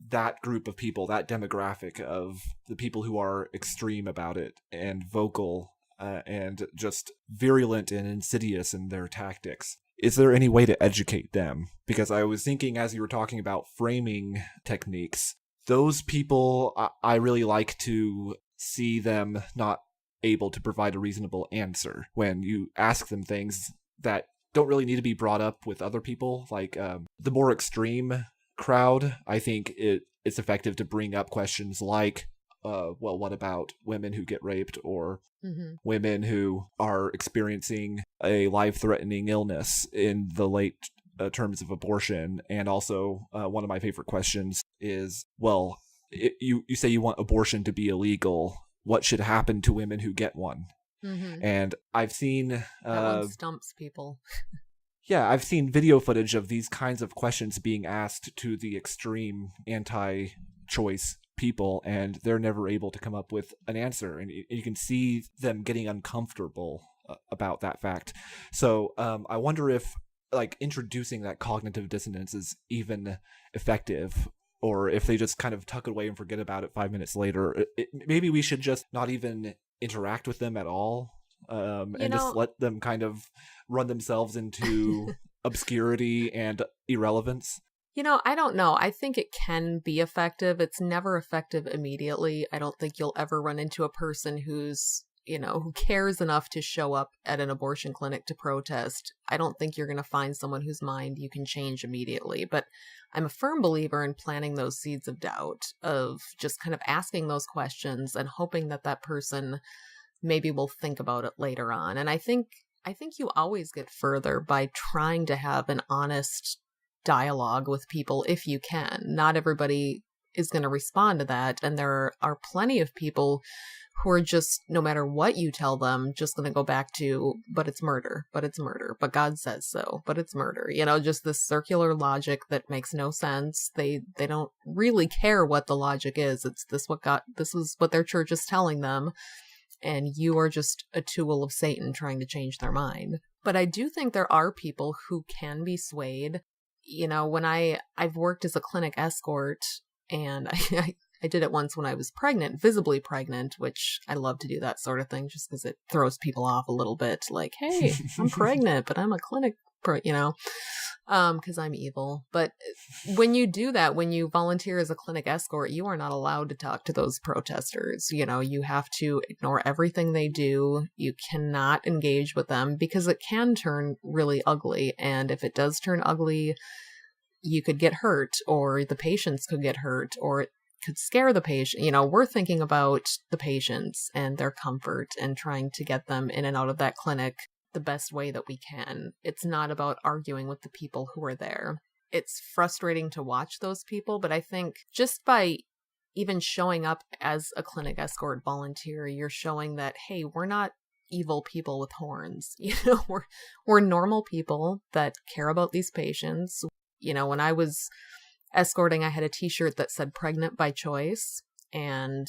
S2: that group of people, that demographic of the people who are extreme about it and vocal and just virulent and insidious in their tactics, is there any way to educate them? Because I was thinking as you were talking about framing techniques, those people, I really like to see them not able to provide a reasonable answer when you ask them things that don't really need to be brought up with other people. Like the more extreme crowd, I think it's effective to bring up questions like, what about women who get raped or women who are experiencing a life-threatening illness in the late terms of abortion? And also one of my favorite questions is, you say you want abortion to be illegal. What should happen to women who get one? And I've seen
S4: that one stumps people.
S2: Yeah, I've seen video footage of these kinds of questions being asked to the extreme anti-choice people, and they're never able to come up with an answer. And you can see them getting uncomfortable about that fact. So I wonder if introducing that cognitive dissonance is even effective, or if they just kind of tuck it away and forget about it 5 minutes later. Maybe we should just not even interact with them at all, and just let them kind of run themselves into obscurity and irrelevance.
S4: I don't know. I think it can be effective. It's never effective immediately. I don't think you'll ever run into a person who's who cares enough to show up at an abortion clinic to protest. I don't think you're going to find someone whose mind you can change immediately. But I'm a firm believer in planting those seeds of doubt, of just kind of asking those questions and hoping that that person maybe will think about it later on. And I think you always get further by trying to have an honest dialogue with people if you can. Not everybody is going to respond to that. And there are plenty of people who are just, no matter what you tell them, just going to go back to, but it's murder, but God says so, but it's murder. Just this circular logic that makes no sense. They don't really care what the logic is. This is what their church is telling them. And you are just a tool of Satan trying to change their mind. But I do think there are people who can be swayed. When I've worked as a clinic escort, and I did it once when I was pregnant, visibly pregnant, which I love to do that sort of thing just because it throws people off a little bit. Like, hey, I'm pregnant, but I'm a clinic because I'm evil. But when you do that, when you volunteer as a clinic escort, you are not allowed to talk to those protesters. You have to ignore everything they do. You cannot engage with them because it can turn really ugly. And if it does turn ugly, you could get hurt, or the patients could get hurt, or it could scare the patient. We're thinking about the patients and their comfort and trying to get them in and out of that clinic the best way that we can. It's not about arguing with the people who are there. It's frustrating to watch those people, but I think just by even showing up as a clinic escort volunteer, you're showing that, hey, we're not evil people with horns. We're normal people that care about these patients. When I was escorting, I had a t-shirt that said pregnant by choice. And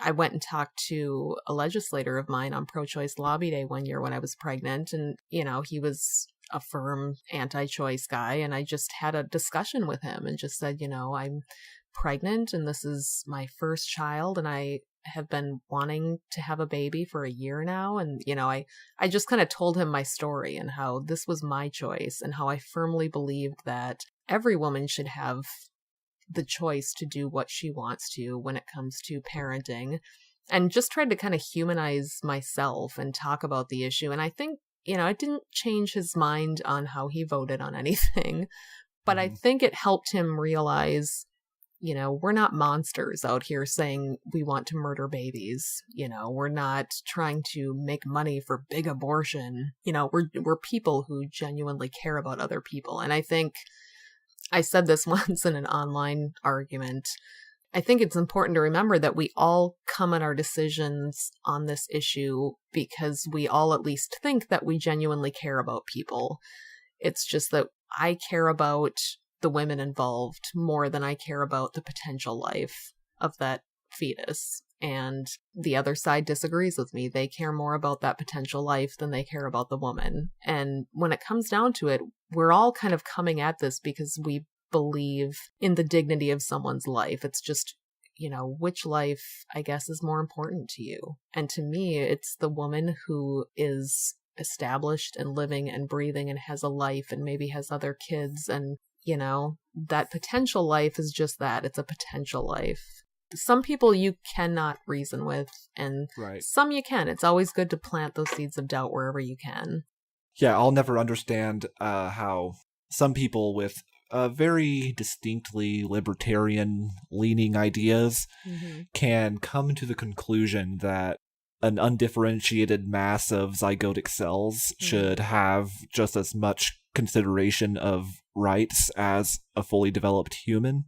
S4: I went and talked to a legislator of mine on pro-choice lobby day one year when I was pregnant. And, he was a firm anti-choice guy. And I just had a discussion with him and just said, I'm pregnant and this is my first child. And I have been wanting to have a baby for a year now. And, I just kind of told him my story and how this was my choice and how I firmly believed that every woman should have the choice to do what she wants to when it comes to parenting, and just tried to kind of humanize myself and talk about the issue. And I think, it didn't change his mind on how he voted on anything, but I think it helped him realize, we're not monsters out here saying we want to murder babies. We're not trying to make money for big abortion. We're people who genuinely care about other people. And I think I said this once in an online argument. I think it's important to remember that we all come at our decisions on this issue because we all at least think that we genuinely care about people. It's just that I care about the women involved more than I care about the potential life of that fetus. And the other side disagrees with me. They care more about that potential life than they care about the woman. And when it comes down to it, we're all kind of coming at this because we believe in the dignity of someone's life. It's just, which life, I guess, is more important to you. And to me, it's the woman who is established and living and breathing and has a life and maybe has other kids. And, that potential life is just that. It's a potential life. Some people you cannot reason with, and some you can. It's always good to plant those seeds of doubt wherever you can.
S2: Yeah, I'll never understand how some people with very distinctly libertarian-leaning ideas can come to the conclusion that an undifferentiated mass of zygotic cells should have just as much consideration of rights as a fully developed human.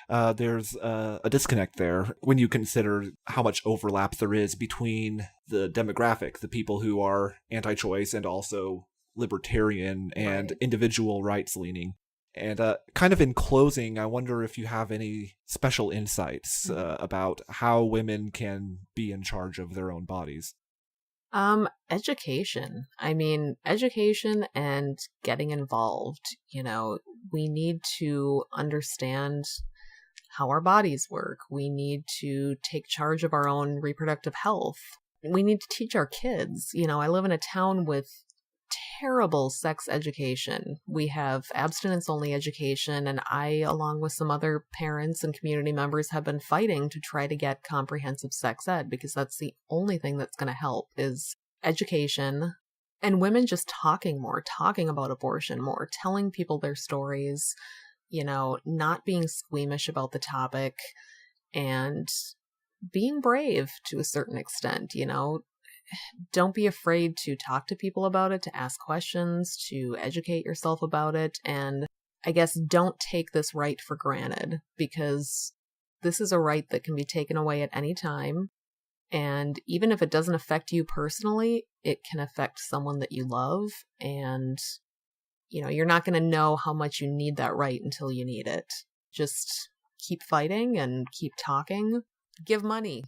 S2: There's a disconnect there when you consider how much overlap there is between the demographic, the people who are anti-choice and also libertarian and individual rights leaning. And kind of in closing, I wonder if you have any special insights about how women can be in charge of their own bodies.
S4: Education. I mean, education and getting involved. We need to understand how our bodies work. We need to take charge of our own reproductive health. We need to teach our kids. I live in a town with terrible sex education. We have abstinence-only education, and I, along with some other parents and community members, have been fighting to try to get comprehensive sex ed, because that's the only thing that's going to help is education, and women just talking more, talking about abortion more, telling people their stories, not being squeamish about the topic, and being brave to a certain extent. Don't be afraid to talk to people about it, to ask questions, to educate yourself about it. And I guess don't take this right for granted, because this is a right that can be taken away at any time. And even if it doesn't affect you personally, it can affect someone that you love. And, you're not going to know how much you need that right until you need it. Just keep fighting and keep talking. Give money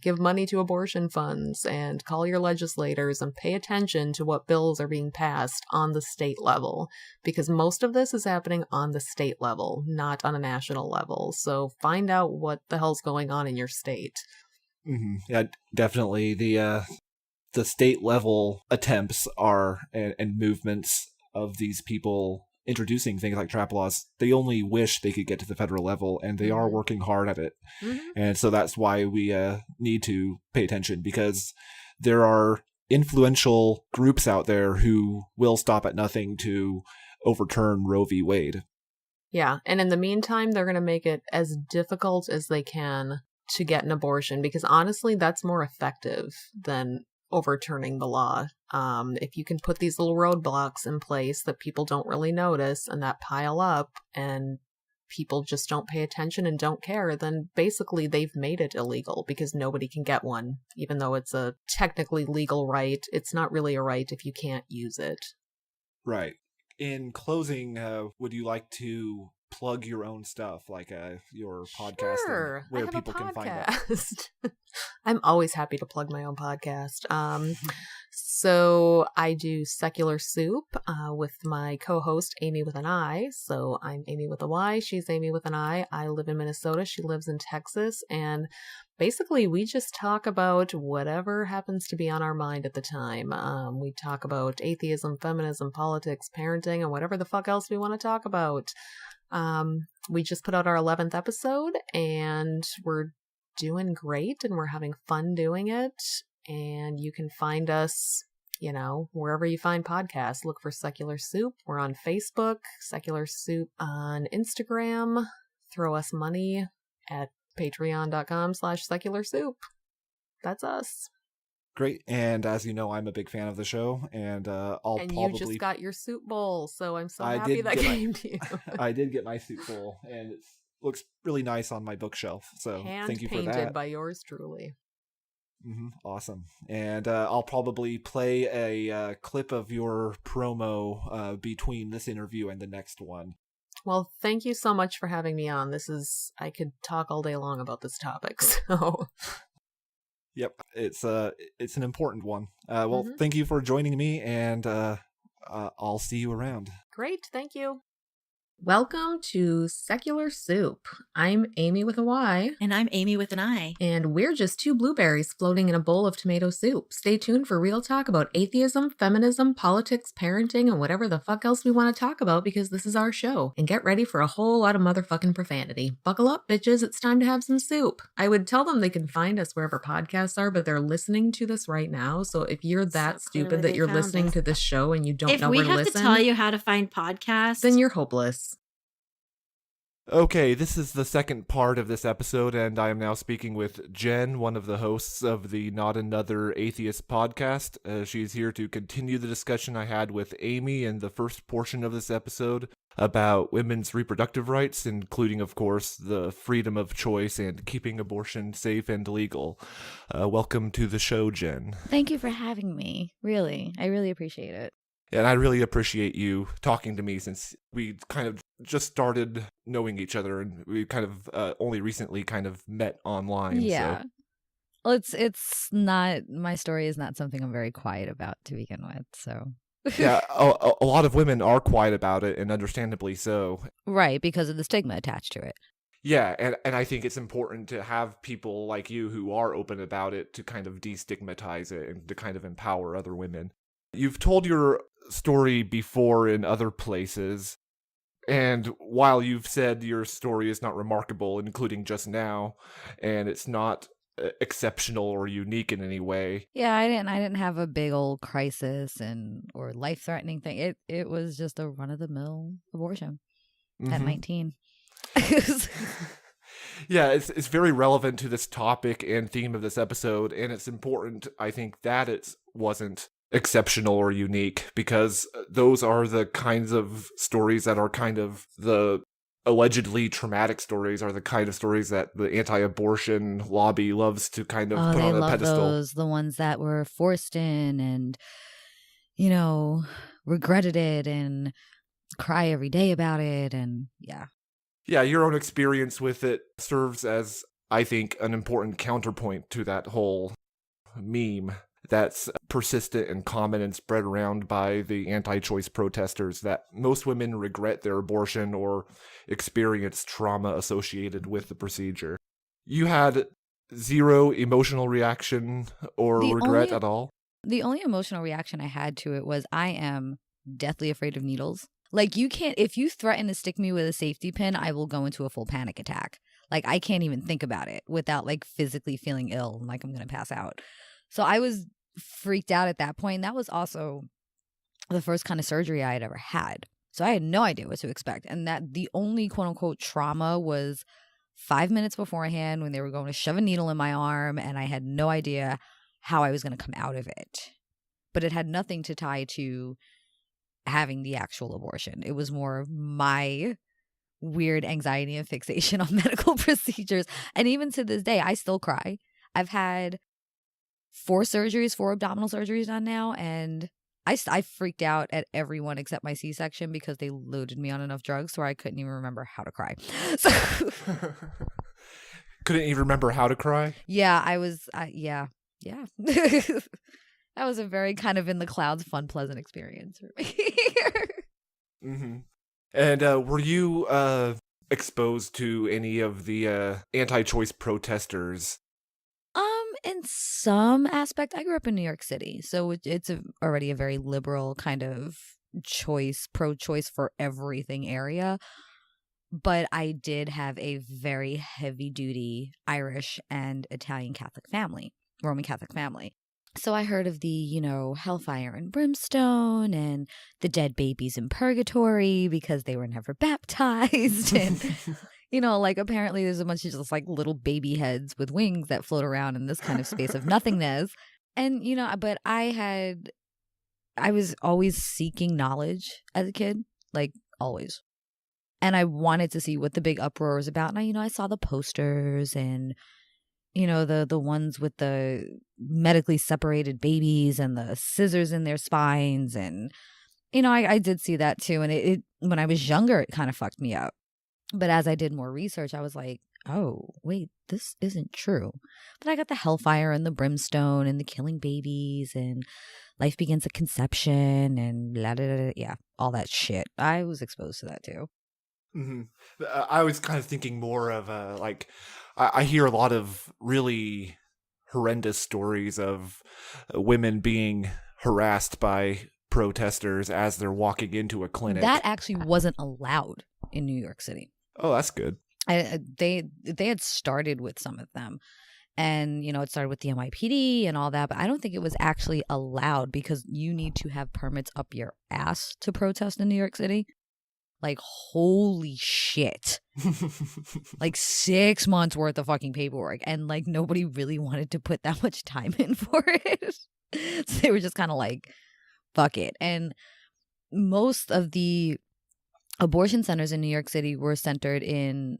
S4: to abortion funds, and call your legislators and pay attention to what bills are being passed on the state level, because most of this is happening on the state level, not on a national level. So find out what the hell's going on in your state.
S2: Yeah, definitely. The state level attempts are and movements of these people introducing things like trap laws, they only wish they could get to the federal level, and they are working hard at it. And so that's why we need to pay attention, because there are influential groups out there who will stop at nothing to overturn Roe v. Wade.
S4: Yeah, and in the meantime, they're going to make it as difficult as they can to get an abortion, because honestly, that's more effective than overturning the law. If you can put these little roadblocks in place that people don't really notice and that pile up and people just don't pay attention and don't care, then basically they've made it illegal because nobody can get one. Even though it's a technically legal right, it's not really a right if you can't use it.
S2: Right. In closing, would you like to plug your own stuff, like your podcast,
S4: Sure.
S2: and where people can find it?
S4: I'm always happy to plug my own podcast. So I do Secular Soup with my co-host Amy with an I. So I'm Amy with a Y. She's Amy with an I. I live in Minnesota. She lives in Texas. And basically, we just talk about whatever happens to be on our mind at the time. We talk about atheism, feminism, politics, parenting, and whatever the fuck else we want to talk about. We just put out our 11th episode, and we're doing great, and we're having fun doing it. And you can find us, wherever you find podcasts. Look for Secular Soup. We're on Facebook, Secular Soup on Instagram. Throw us money at patreon.com/Secular Soup. That's us.
S2: Great. And as you know, I'm a big fan of the show, and
S4: you just got your soup bowl, so I'm so happy that came to you.
S2: I did get my soup bowl, and it looks really nice on my bookshelf. So thank you for that.
S4: Hand-painted by yours truly.
S2: Awesome. And I'll probably play a clip of your promo between this interview and the next one.
S4: Well, thank you so much for having me on. I could talk all day long about this topic, so...
S2: Yep, it's an important one. Well, thank you for joining me, and I'll see you around.
S4: Great, thank you. Welcome to Secular Soup. I'm Amy with a Y.
S5: And I'm Amy with an I.
S4: And we're just two blueberries floating in a bowl of tomato soup. Stay tuned for real talk about atheism, feminism, politics, parenting, and whatever the fuck else we want to talk about, because this is our show. And get ready for a whole lot of motherfucking profanity. Buckle up, bitches. It's time to have some soup. I would tell them they can find us wherever podcasts are, but they're listening to this right now. So if you're that stupid that you're listening to this show and you don't know where to listen...
S5: If we have to tell you how to find podcasts...
S4: then you're hopeless.
S2: Okay, this is the second part of this episode, and I am now speaking with Jen, one of the hosts of the Not Another Atheist podcast. She's here to continue the discussion I had with Amy in the first portion of this episode about women's reproductive rights, including, of course, the freedom of choice and keeping abortion safe and legal. Welcome to the show, Jen.
S5: Thank you for having me. Really, I really appreciate it.
S2: And I really appreciate you talking to me, since we kind of just started knowing each other, and we kind of only recently kind of met online.
S5: Yeah.
S2: So.
S5: Well, it's not, my story is not something I'm very quiet about to begin with, so.
S2: Yeah, a lot of women are quiet about it, and understandably so.
S5: Right, because of the stigma attached to it.
S2: Yeah, and I think it's important to have people like you who are open about it to kind of destigmatize it and to kind of empower other women. You've told your story before in other places, and while you've said your story is not remarkable, including just now, and it's not exceptional or unique in any way.
S5: Yeah, I didn't have a big old crisis or life-threatening thing. It was just a run-of-the-mill abortion at 19.
S2: Yeah, it's very relevant to this topic and theme of this episode, and it's important, I think, that it wasn't exceptional or unique, because those are the kinds of stories that are kind of the allegedly traumatic stories, are the kind of stories that the anti-abortion lobby loves to kind of put on a pedestal.
S5: Those, the ones that were forced in and, regretted it and cry every day about it, and yeah.
S2: Yeah, your own experience with it serves as, I think, an important counterpoint to that whole meme that's persistent and common and spread around by the anti-choice protesters, that most women regret their abortion or experience trauma associated with the procedure. You had zero emotional reaction or regret at all?
S5: The only emotional reaction I had to it was, I am deathly afraid of needles. Like, you can't, if you threaten to stick me with a safety pin, I will go into a full panic attack. Like, I can't even think about it without like physically feeling ill, like I'm going to pass out. So I was freaked out at that point. That was also the first kind of surgery I had ever had. So I had no idea what to expect. And that the only quote unquote trauma was 5 minutes beforehand when they were going to shove a needle in my arm, and I had no idea how I was going to come out of it. But it had nothing to tie to having the actual abortion. It was more my weird anxiety and fixation on medical procedures. And even to this day, I still cry. I've had 4 abdominal surgeries done now, and I freaked out at everyone except my C-section because they loaded me on enough drugs where I couldn't even remember how to cry. So
S2: couldn't even remember how to cry?
S5: Yeah, yeah. That was a very kind of in the clouds, fun, pleasant experience for me.
S2: Mm-hmm. And were you exposed to any of the anti-choice protesters?
S5: In some aspect, I grew up in New York City, so it's already a very liberal kind of pro-choice for everything area. But I did have a very heavy-duty Irish and Italian Catholic family, Roman Catholic family. So I heard of the, hellfire and brimstone and the dead babies in purgatory because they were never baptized. And, like apparently there's a bunch of just like little baby heads with wings that float around in this kind of space of nothingness. And, but I was always seeking knowledge as a kid, like always. And I wanted to see what the big uproar was about. And I saw the posters and the ones with the medically separated babies and the scissors in their spines. And, I did see that too. And it when I was younger, it kind of fucked me up. But as I did more research, I was like, oh, wait, this isn't true. But I got the hellfire and the brimstone and the killing babies and life begins at conception and blah, blah, blah, yeah, all that shit. I was exposed to that too.
S2: Mm-hmm. I was kind of thinking more of I hear a lot of really horrendous stories of women being harassed by protesters as they're walking into a clinic.
S5: That actually wasn't allowed in New York City.
S2: Oh, that's good.
S5: They had started with some of them. And, it started with the NYPD and all that. But I don't think it was actually allowed because you need to have permits up your ass to protest in New York City. Like, holy shit. Like 6 months worth of fucking paperwork. And like nobody really wanted to put that much time in for it. So they were just kind of like, fuck it. And most of the abortion centers in New York City were centered in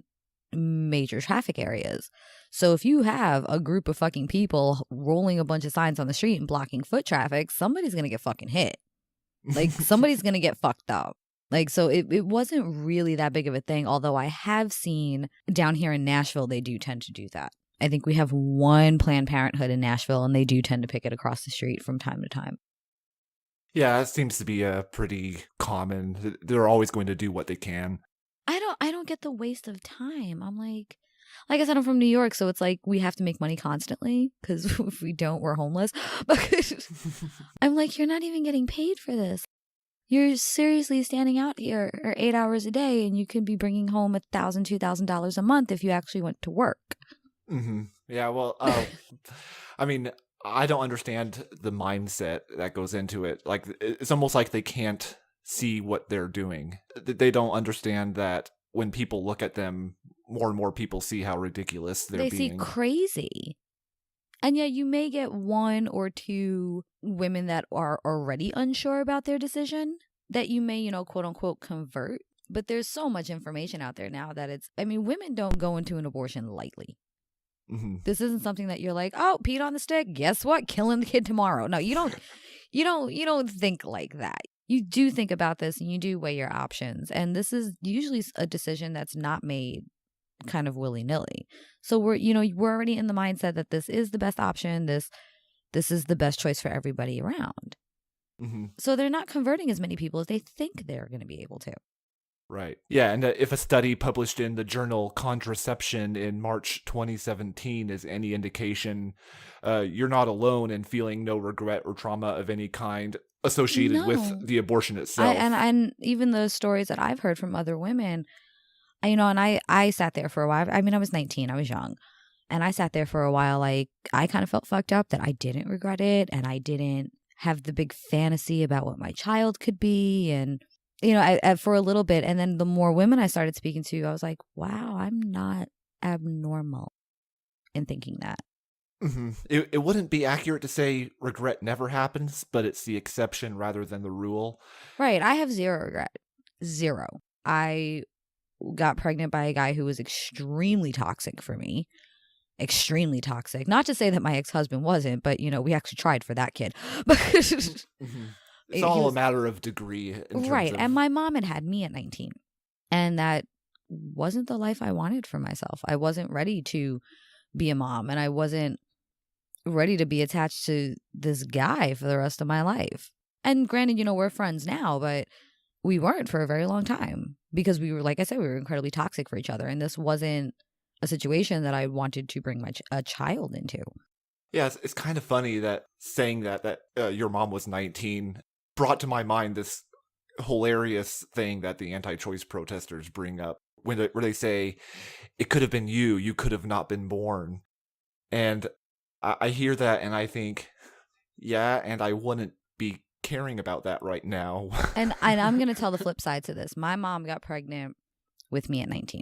S5: major traffic areas. So if you have a group of fucking people rolling a bunch of signs on the street and blocking foot traffic, somebody's going to get fucking hit. Like somebody's going to get fucked up. Like, so it wasn't really that big of a thing. Although I have seen down here in Nashville, they do tend to do that. I think we have one Planned Parenthood in Nashville and they do tend to pick it across the street from time to time.
S2: Yeah, it seems to be pretty common. They're always going to do what they can.
S5: I don't get the waste of time. I'm like I said, I'm from New York, so it's like we have to make money constantly because if we don't, we're homeless. I'm like, you're not even getting paid for this. You're seriously standing out here for 8 hours a day, and you could be bringing home $1,000, $2,000 a month if you actually went to work.
S2: Mm-hmm. Yeah, well, I mean, I don't understand the mindset that goes into it. Like, it's almost like they can't see what they're doing. They don't understand that when people look at them, more and more people see how ridiculous they're being. They see
S5: crazy. And yet you may get 1 or 2 women that are already unsure about their decision that you may, quote unquote, convert. But there's so much information out there now that women don't go into an abortion lightly. Mm-hmm. This isn't something that you're like, oh, peed on the stick. Guess what? Killing the kid tomorrow. No, you don't think like that. You do think about this and you do weigh your options. And this is usually a decision that's not made kind of willy-nilly. So we're already in the mindset that this is the best option. This is the best choice for everybody around. Mm-hmm. So they're not converting as many people as they think they're going to be able to.
S2: Right. Yeah, and if a study published in the journal Contraception in March 2017 is any indication, you're not alone in feeling no regret or trauma of any kind associated with
S5: No.
S2: the abortion itself.
S5: And even the stories that I've heard from other women, I sat there for a while. I mean, I was 19, I was young. And I sat there for a while, like, I kind of felt fucked up that I didn't regret it, and I didn't have the big fantasy about what my child could be, and for a little bit. And then the more women I started speaking to, I was like, wow, I'm not abnormal in thinking that.
S2: Mm-hmm. It wouldn't be accurate to say regret never happens, but it's the exception rather than the rule.
S5: Right. I have zero regret. Zero. I got pregnant by a guy who was extremely toxic for me. Extremely toxic. Not to say that my ex-husband wasn't, but, we actually tried for that kid.
S2: Mm-hmm. It's all a matter of degree.
S5: Right. And my mom had me at 19. And that wasn't the life I wanted for myself. I wasn't ready to be a mom, and I wasn't ready to be attached to this guy for the rest of my life. And granted, we're friends now, but we weren't for a very long time because we were, like I said, we were incredibly toxic for each other. And this wasn't a situation that I wanted to bring a child into.
S2: Yeah, it's kind of funny that saying that your mom was 19 brought to my mind this hilarious thing that the anti-choice protesters bring up where they say, it could have been you could have not been born. And I hear that and I think, yeah, and I wouldn't be caring about that right now.
S5: And I'm going to tell the flip side to this. My mom got pregnant with me at 19.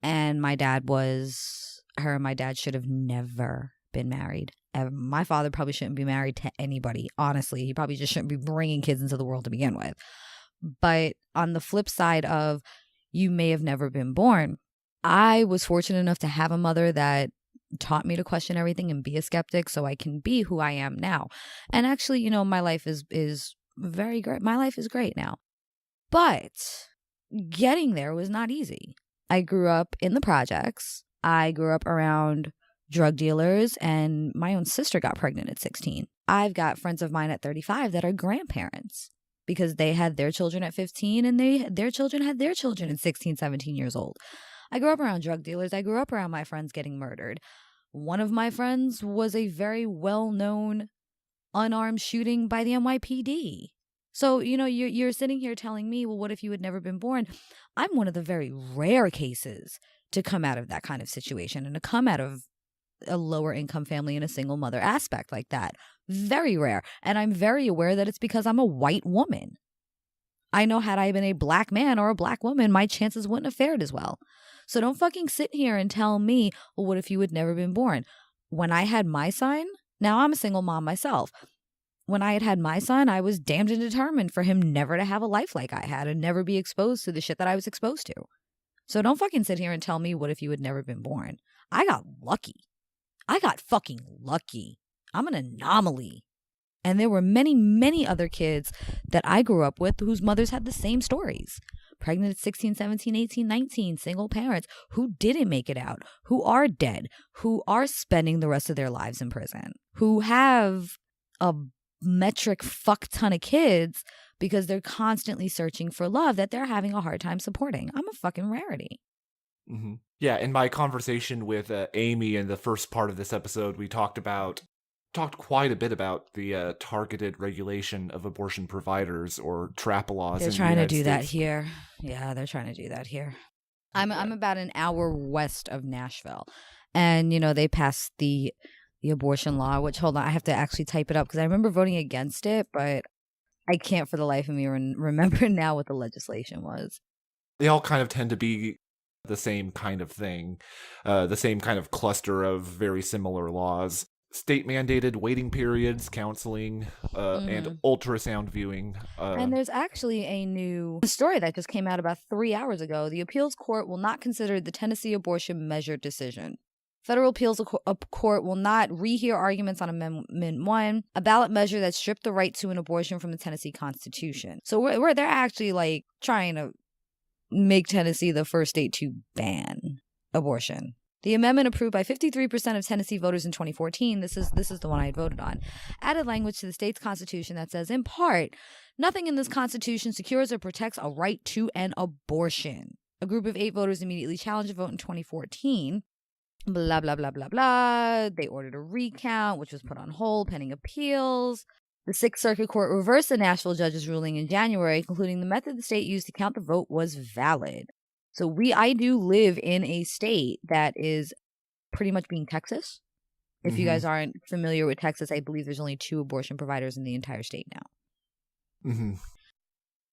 S5: And my dad her and my dad should have never been married. My father probably shouldn't be married to anybody. Honestly, he probably just shouldn't be bringing kids into the world to begin with. But on the flip side of you may have never been born, I was fortunate enough to have a mother that taught me to question everything and be a skeptic so I can be who I am now. And actually, my life is very great. My life is great now. But getting there was not easy. I grew up in the projects. I grew up around drug dealers, and my own sister got pregnant at 16. I've got friends of mine at 35 that are grandparents because they had their children at 15 and their children had their children at 16, 17 years old. I grew up around drug dealers. I grew up around my friends getting murdered. One of my friends was a very well-known unarmed shooting by the NYPD. So, you're sitting here telling me, well, what if you had never been born? I'm one of the very rare cases to come out of that kind of situation and to come out of a lower income family and a single mother aspect like that. Very rare. And I'm very aware that it's because I'm a white woman. I know had I been a black man or a black woman, my chances wouldn't have fared as well. So don't fucking sit here and tell me, well, what if you had never been born? When I had my son, now I'm a single mom myself. When I had my son, I was damned and determined for him never to have a life like I had and never be exposed to the shit that I was exposed to. So don't fucking sit here and tell me, what if you had never been born? I got lucky. I got fucking lucky. I'm an anomaly. And there were many, many other kids that I grew up with whose mothers had the same stories. Pregnant at 16, 17, 18, 19, single parents who didn't make it out, who are dead, who are spending the rest of their lives in prison, who have a metric fuck ton of kids because they're constantly searching for love that they're having a hard time supporting. I'm a fucking rarity.
S2: Mm-hmm. Yeah, in my conversation with Amy in the first part of this episode, we talked quite a bit about the targeted regulation of abortion providers or TRAP laws.
S5: They're trying to do that here. Yeah, they're trying to do that here. I'm about an hour west of Nashville, and they passed the abortion law. Which, hold on, I have to actually type it up because I remember voting against it, but I can't for the life of me remember now what the legislation was.
S2: They all kind of tend to be the same kind of thing, the same kind of cluster of very similar laws. State-mandated waiting periods, counseling, and ultrasound viewing.
S5: And there's actually a new story that just came out about 3 hours ago. The appeals court will not consider the Tennessee abortion measure decision. Federal appeals court will not rehear arguments on Amendment 1, a ballot measure that stripped the right to an abortion from the Tennessee Constitution. So they're actually trying to make Tennessee the first state to ban abortion. The amendment approved by 53% of Tennessee voters in 2014, this is the one I had voted on, added language to the state's constitution that says, in part, nothing in this constitution secures or protects a right to an abortion. A group of 8 voters immediately challenged the vote in 2014. Blah, blah, blah, blah, blah. They ordered a recount, which was put on hold pending appeals. The Sixth Circuit Court reversed the Nashville judge's ruling in January, concluding the method the state used to count the vote was valid. So I do live in a state that is pretty much being Texas. If you guys aren't familiar with Texas, I believe there's only 2 abortion providers in the entire state now.
S2: Mm-hmm.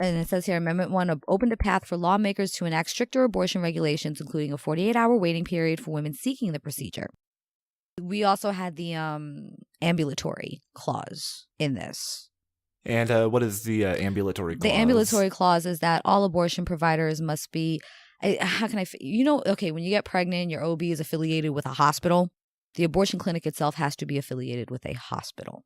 S5: And it says here, Amendment 1 opened a path for lawmakers to enact stricter abortion regulations, including a 48-hour waiting period for women seeking the procedure. We also had the ambulatory clause in this.
S2: And what is the ambulatory clause?
S5: The ambulatory clause is that all abortion providers must be, how can I, okay, when you get pregnant, your OB is affiliated with a hospital. The abortion clinic itself has to be affiliated with a hospital.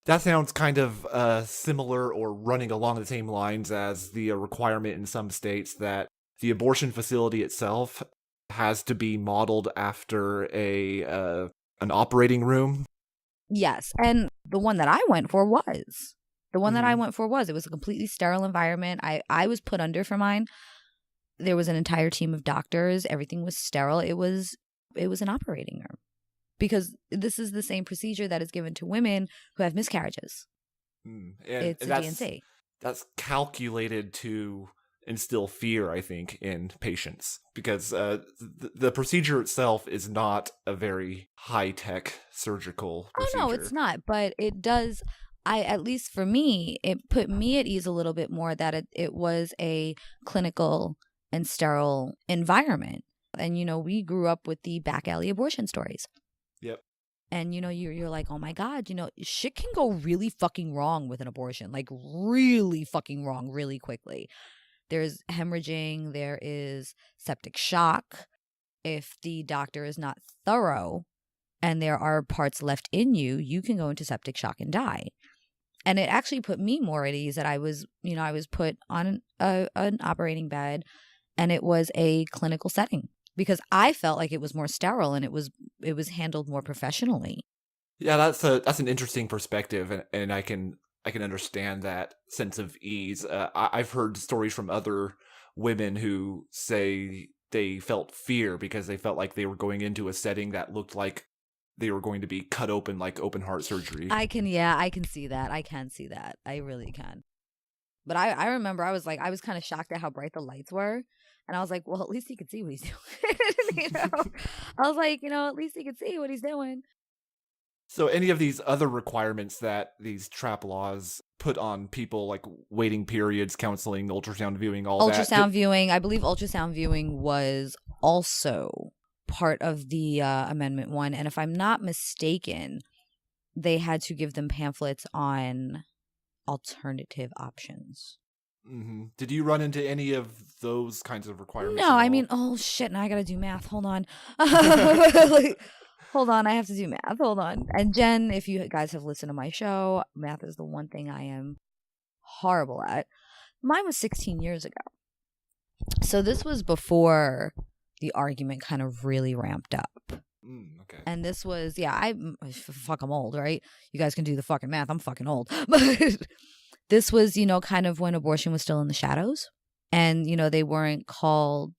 S2: That sounds kind of similar or running along the same lines as the requirement in some states that the abortion facility itself has to be modeled after an operating room.
S5: Yes, and the one that I went for was. It was a completely sterile environment. I was put under for mine. There was an entire team of doctors. Everything was sterile. It was an operating room. Because this is the same procedure that is given to women who have miscarriages. It's a D&C.
S2: That's calculated to instill fear, I think, in patients. Because the procedure itself is not a very high-tech surgical procedure.
S5: Oh, no, it's not. But it does, at least for me, it put me at ease a little bit more that it was a clinical and sterile environment. And, we grew up with the back alley abortion stories.
S2: Yep.
S5: And, you're like, oh, my God, shit can go really fucking wrong with an abortion, like really fucking wrong really quickly. There's hemorrhaging. There is septic shock. If the doctor is not thorough and there are parts left in you, you can go into septic shock and die. And it actually put me more at ease that I was put on an operating bed and it was a clinical setting. Because I felt like it was more sterile and it was handled more professionally.
S2: Yeah, that's an interesting perspective, and I can understand that sense of ease. I've heard stories from other women who say they felt fear because they felt like they were going into a setting that looked like they were going to be cut open like open heart surgery. I can see that. I can see that. I really can. But I remember I was kind of shocked at how bright the lights were. And I was like, well, at least he could see what he's doing. I was like, at least he could see what he's doing. So any of these other requirements that these trap laws put on people, like waiting periods, counseling, ultrasound viewing,
S5: ultrasound viewing, I believe ultrasound viewing was also part of the Amendment 1. And if I'm not mistaken, they had to give them pamphlets on alternative options.
S2: Mm-hmm. Did you run into any of those kinds of requirements?
S5: No, I mean, oh shit, now I gotta do math. Hold on. Hold on, I have to do math. Hold on. And Jen, if you guys have listened to my show, math is the one thing I am horrible at. Mine was 16 years ago. So this was before the argument kind of really ramped up.
S2: Okay.
S5: And this was, I'm old, right? You guys can do the fucking math. I'm fucking old. But this was, kind of when abortion was still in the shadows. And, they were called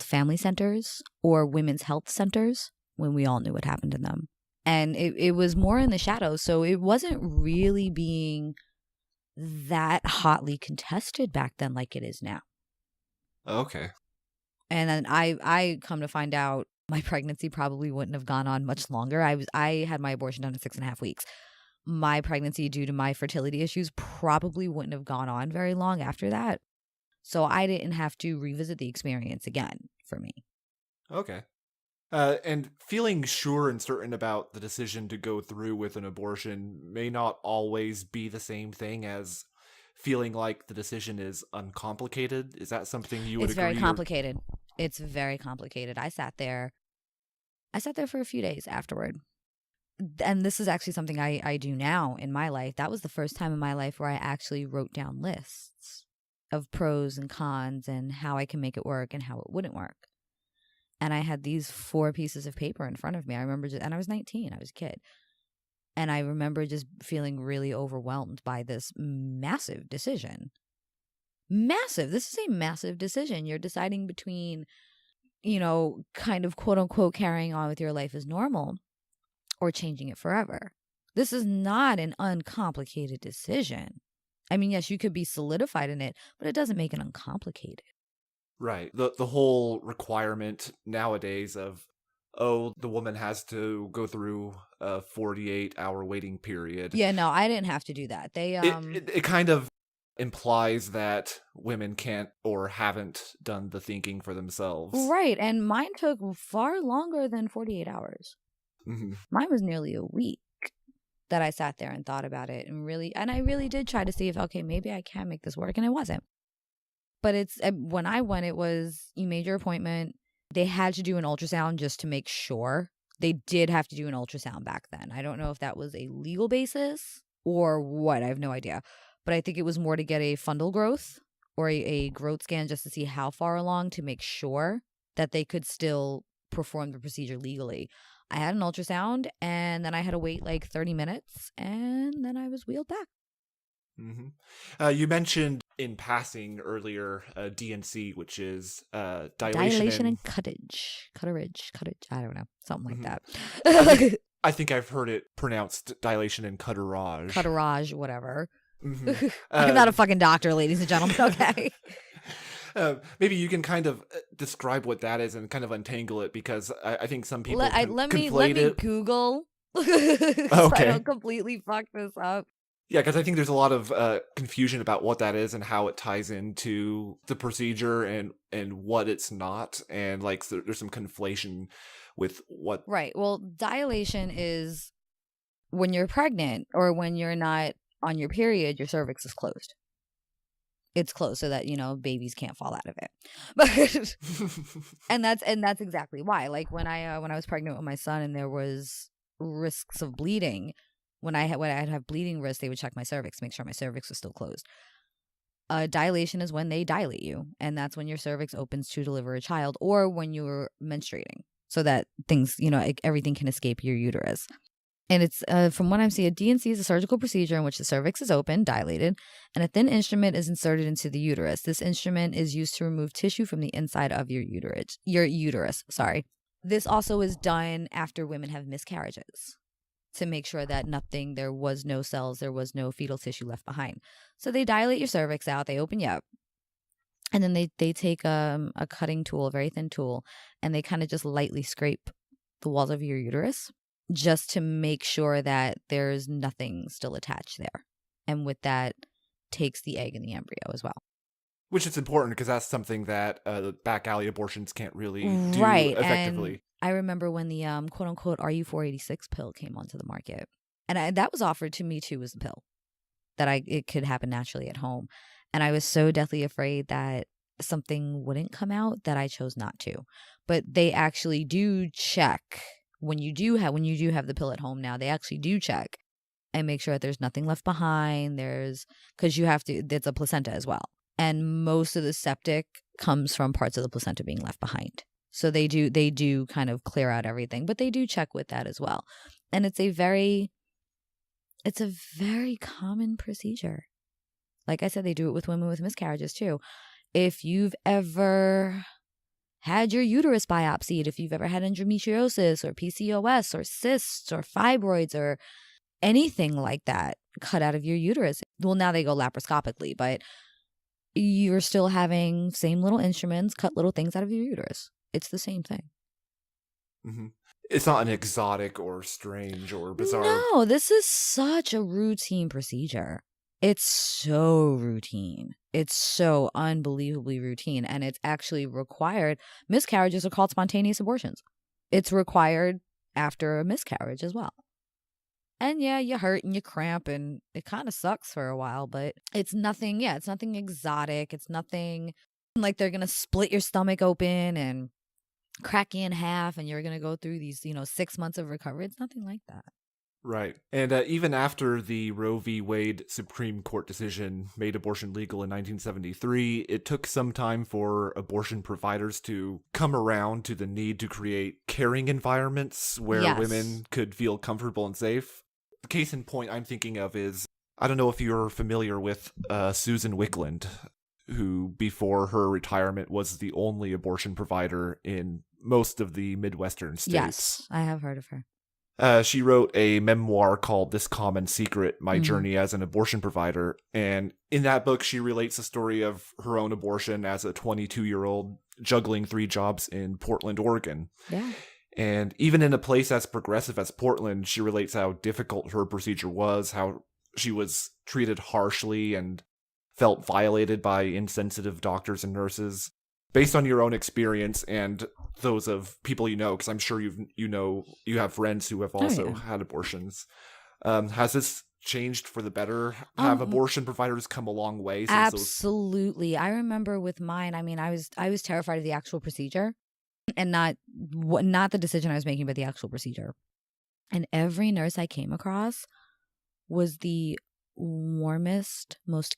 S5: family centers or women's health centers when we all knew what happened to them. And it was more in the shadows. So it wasn't really being that hotly contested back then like it is now.
S2: Okay.
S5: And then I come to find out my pregnancy probably wouldn't have gone on much longer. I had my abortion done in 6.5 weeks. My pregnancy, due to my fertility issues, probably wouldn't have gone on very long after that. So I didn't have to revisit the experience again for me.
S2: Okay. And feeling sure and certain about the decision to go through with an abortion may not always be the same thing as feeling like the decision is uncomplicated. Is that something you would agree?
S5: It's very complicated. It's very complicated. I sat there for a few days afterward. And this is actually something I do now in my life. That was the first time in my life where I actually wrote down lists of pros and cons and how I can make it work and how it wouldn't work. And I had these 4 pieces of paper in front of me. I remember and I was 19. I was a kid. And I remember just feeling really overwhelmed by this massive decision. Massive. This is a massive decision. You're deciding between, kind of quote unquote carrying on with your life as normal or changing it forever. This is not an uncomplicated decision. I mean, yes, you could be solidified in it, but it doesn't make it uncomplicated.
S2: Right. The whole requirement nowadays of, the woman has to go through a 48-hour waiting period.
S5: Yeah, no, I didn't have to do that.
S2: It kind of implies that women can't or haven't done the thinking for themselves.
S5: Right, and mine took far longer than 48 hours.
S2: Mm-hmm.
S5: Mine was nearly a week that I sat there and thought about it, and I really did try to see if, okay, maybe I can make this work, and it wasn't. But when I went, it was, you made your appointment. They had to do an ultrasound just to make sure. They did have to do an ultrasound back then. I don't know if that was a legal basis or what. I have no idea. But I think it was more to get a fundal growth or a growth scan just to see how far along, to make sure that they could still perform the procedure legally. I had an ultrasound, and then I had to wait like 30 minutes, and then I was wheeled back.
S2: Mm-hmm. You mentioned in passing earlier DNC, which is
S5: dilation and cuttage. I don't know, something like
S2: mm-hmm.
S5: that.
S2: I think I've heard it pronounced dilation and cutterage.
S5: Cutterage, whatever.
S2: Mm-hmm.
S5: I'm not a fucking doctor, ladies and gentlemen. Okay.
S2: Maybe you can kind of describe what that is and kind of untangle it, because I think some people
S5: let me Google.
S2: Okay.
S5: So I don't completely fuck this up.
S2: Yeah, because I think there's a lot of confusion about what that is and how it ties into the procedure and what it's not, and like so there's some conflation with what.
S5: Right. Well, dilation is when you're pregnant or when you're not on your period, your cervix is closed. It's closed so that, babies can't fall out of it. But and that's exactly why. Like when I was pregnant with my son and there was risks of bleeding, when I'd have bleeding risks, they would check my cervix, make sure my cervix was still closed. Dilation is when they dilate you, and that's when your cervix opens to deliver a child, or when you're menstruating, so that things, everything can escape your uterus. And it's, from what I'm seeing, a DNC is a surgical procedure in which the cervix is open, dilated, and a thin instrument is inserted into the uterus. This instrument is used to remove tissue from the inside of your uterus. This also is done after women have miscarriages, to make sure that there was no cells, there was no fetal tissue left behind. So they dilate your cervix out, they open you up, and then they take a cutting tool, a very thin tool, and they kind of just lightly scrape the walls of your uterus, just to make sure that there's nothing still attached there. And with that, takes the egg and the embryo as well.
S2: Which is important, because that's something that back alley abortions can't really do effectively.
S5: And I remember when the quote unquote RU486 pill came onto the market, and that was offered to me too as a pill, that it could happen naturally at home. And I was so deathly afraid that something wouldn't come out that I chose not to. But they actually do check when you do have the pill at home now. They actually do check and make sure that there's nothing left behind. Because you have to. It's a placenta as well. And most of the septic comes from parts of the placenta being left behind. So they do kind of clear out everything, but they do check with that as well. And it's a very common procedure. Like I said, they do it with women with miscarriages too. If you've ever had your uterus biopsied, if you've ever had endometriosis or PCOS or cysts or fibroids or anything like that cut out of your uterus, well, now they go laparoscopically, but you're still having same little instruments cut little things out of your uterus. It's the same thing.
S2: Mm-hmm. It's not an exotic or strange or bizarre.
S5: No, this is such a routine procedure. It's so routine. It's so unbelievably routine. And it's actually required. Miscarriages are called spontaneous abortions. It's required after a miscarriage as well. And yeah, you hurt and you cramp and it kind of sucks for a while, but it's nothing. Yeah, it's nothing exotic. It's nothing like they're going to split your stomach open and crack you in half and you're going to go through these, 6 months of recovery. It's nothing like that.
S2: Right. And even after the Roe v. Wade Supreme Court decision made abortion legal in 1973, it took some time for abortion providers to come around to the need to create caring environments where
S5: Yes.
S2: women could feel comfortable and safe. The case in point I'm thinking of is, I don't know if you're familiar with Susan Wickland, who before her retirement was the only abortion provider in most of the Midwestern states.
S5: Yes, I have heard of her.
S2: She wrote a memoir called This Common Secret, My Journey as an Abortion Provider. And in that book, she relates the story of her own abortion as a 22-year-old juggling 3 jobs in Portland, Oregon.
S5: Yeah.
S2: And even in a place as progressive as Portland, she relates how difficult her procedure was, how she was treated harshly and felt violated by insensitive doctors and nurses. Based on your own experience and those of people you know, because I'm sure you have friends who have also had abortions. Has this changed for the better? Have abortion providers come a long way? Since
S5: absolutely. I remember with mine. I mean, I was terrified of the actual procedure, and not the decision I was making, but the actual procedure. And every nurse I came across was the warmest, most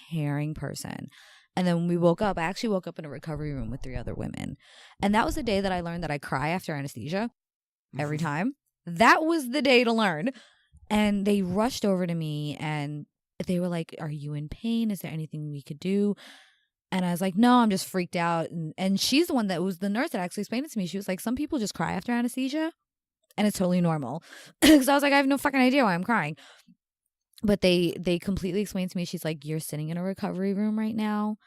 S5: caring person. And then when we woke up, I actually woke up in a recovery room with 3 other women. And that was the day that I learned that I cry after anesthesia every time. That was the day to learn. And they rushed over to me and they were like, "Are you in pain? Is there anything we could do?" And I was like, "No, I'm just freaked out." And she's the one that was the nurse that actually explained it to me. She was like, "Some people just cry after anesthesia and it's totally normal." Because I was like, I have no fucking idea why I'm crying. But they completely explained to me, she's like, "You're sitting in a recovery room right now.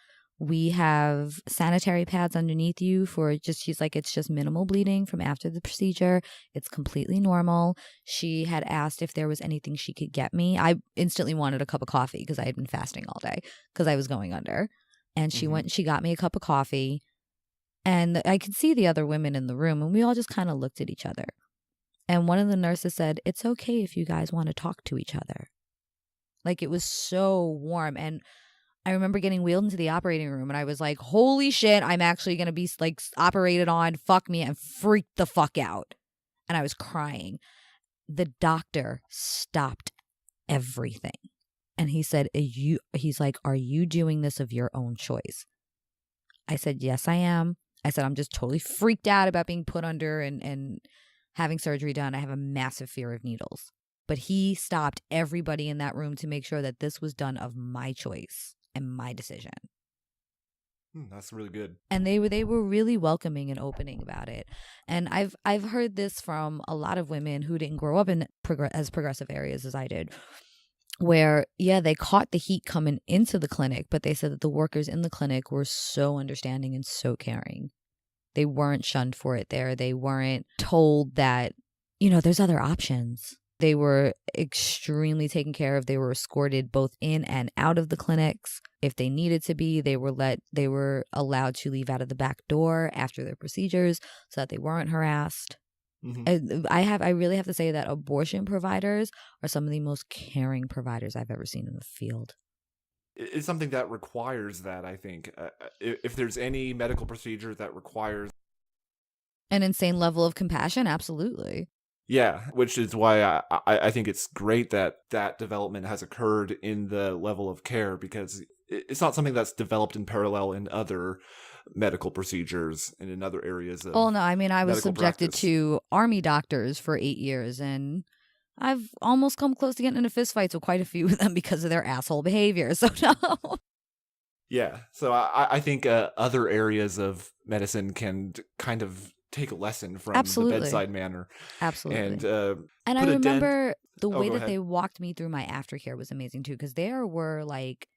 S5: We have sanitary pads underneath you for just," she's like, "it's just minimal bleeding from after the procedure. It's completely normal." She had asked if there was anything she could get me. I instantly wanted a cup of coffee because I had been fasting all day because I was going under. And she went and she got me a cup of coffee. And I could see the other women in the room and we all just kind of looked at each other. And one of the nurses said, "It's okay if you guys want to talk to each other." Like, it was so warm. And I remember getting wheeled into the operating room and I was like, holy shit, I'm actually going to be like operated on. Fuck me. And freaked the fuck out. And I was crying. The doctor stopped everything. And he said, he's like, "Are you doing this of your own choice?" I said, "Yes, I am." I said, "I'm just totally freaked out about being put under and having surgery done. I have a massive fear of needles." But he stopped everybody in that room to make sure that this was done of my choice and my decision.
S2: That's really good.
S5: And they were really welcoming and opening about it. And I've heard this from a lot of women who didn't grow up in as progressive areas as I did, where, yeah, they caught the heat coming into the clinic, but they said that the workers in the clinic were so understanding and so caring. They weren't shunned for it there. They weren't told that, there's other options. They were extremely taken care of. They were escorted both in and out of the clinics. If they needed to be, they were allowed to leave out of the back door after their procedures so that they weren't harassed. I really have to say that abortion providers are some of the most caring providers I've ever seen in the field.
S2: It's something that requires that, I think. If there's any medical procedure that requires
S5: an insane level of compassion, absolutely.
S2: Yeah, which is why I think it's great that development has occurred in the level of care, because it's not something that's developed in parallel in other medical procedures and in other areas of
S5: no, I mean, I was subjected
S2: practice.
S5: To army doctors for 8 years, and I've almost come close to getting into fistfights with quite a few of them because of their asshole behavior, so no.
S2: Yeah, so I think other areas of medicine can kind of take a lesson from
S5: Absolutely.
S2: The bedside manner.
S5: Absolutely.
S2: And
S5: I remember the way that
S2: ahead.
S5: they walked me through my aftercare was amazing too, because there were like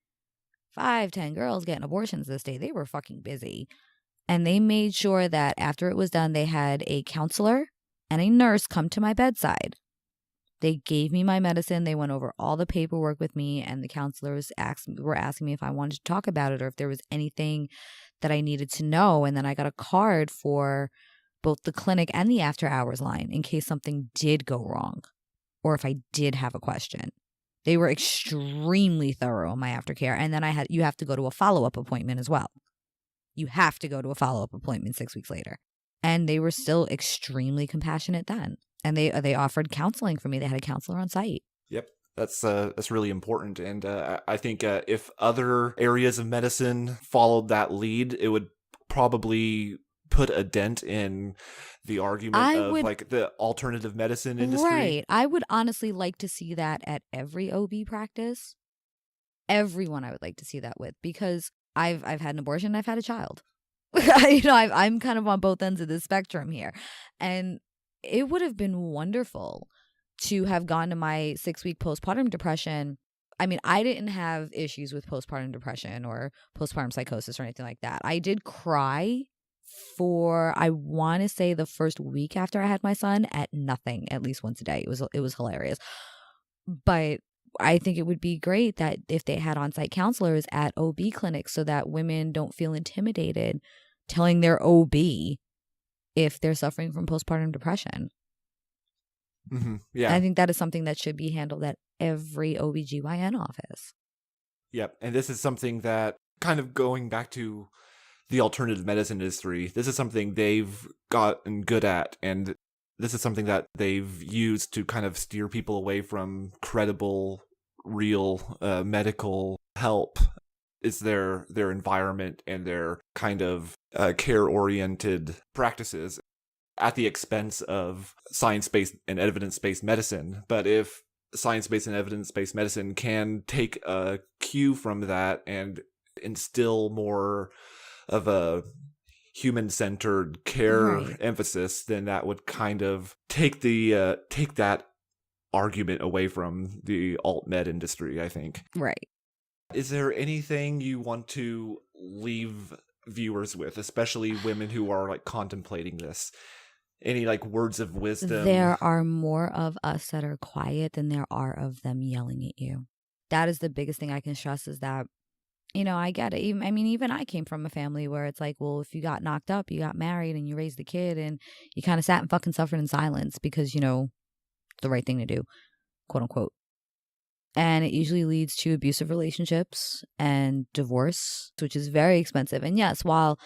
S5: 5-10 girls getting abortions this day. They were fucking busy. And they made sure that after it was done, they had a counselor and a nurse come to my bedside. They gave me my medicine. They went over all the paperwork with me, and the counselors were asking me if I wanted to talk about it or if there was anything that I needed to know. And then I got a card for both the clinic and the after hours line in case something did go wrong or if I did have a question. They were extremely thorough in my aftercare. And then you have to go to a follow-up appointment as well. You have to go to a follow-up appointment 6 weeks later. And they were still extremely compassionate then. And they offered counseling for me. They had a counselor on site.
S2: Yep. That's really important. And I think if other areas of medicine followed that lead, it would probably put a dent in the argument like the alternative medicine industry.
S5: Right. I would honestly like to see that at every OB practice. Everyone I would like to see that with, because I've had an abortion, I've had a child. I'm kind of on both ends of the spectrum here. And it would have been wonderful to have gone to my 6-week postpartum depression. I mean, I didn't have issues with postpartum depression or postpartum psychosis or anything like that. I did cry for, I want to say, the first week after I had my son at nothing, at least once a day. It was hilarious. But I think it would be great that if they had on-site counselors at OB clinics so that women don't feel intimidated telling their OB if they're suffering from postpartum depression.
S2: Mm-hmm. Yeah.
S5: I think that is something that should be handled at every OBGYN office.
S2: Yep. And this is something that, kind of going back to the alternative medicine industry, this is something they've gotten good at. And this is something that they've used to kind of steer people away from credible, real medical help. Is their environment and their kind of care-oriented practices at the expense of science-based and evidence-based medicine. But if science-based and evidence-based medicine can take a cue from that and instill more of a human-centered care emphasis, then that would kind of take that argument away from the alt-med industry, I think.
S5: Right.
S2: Is there anything you want to leave viewers with, especially women who are like contemplating this? Any like words of wisdom?
S5: There are more of us that are quiet than there are of them yelling at you. That is the biggest thing I can stress, is that, I get it. Even I came from a family where it's like, well, if you got knocked up, you got married and you raised a kid and you kind of sat and fucking suffered in silence because, the right thing to do, quote unquote. And it usually leads to abusive relationships and divorce, which is very expensive. And yes, while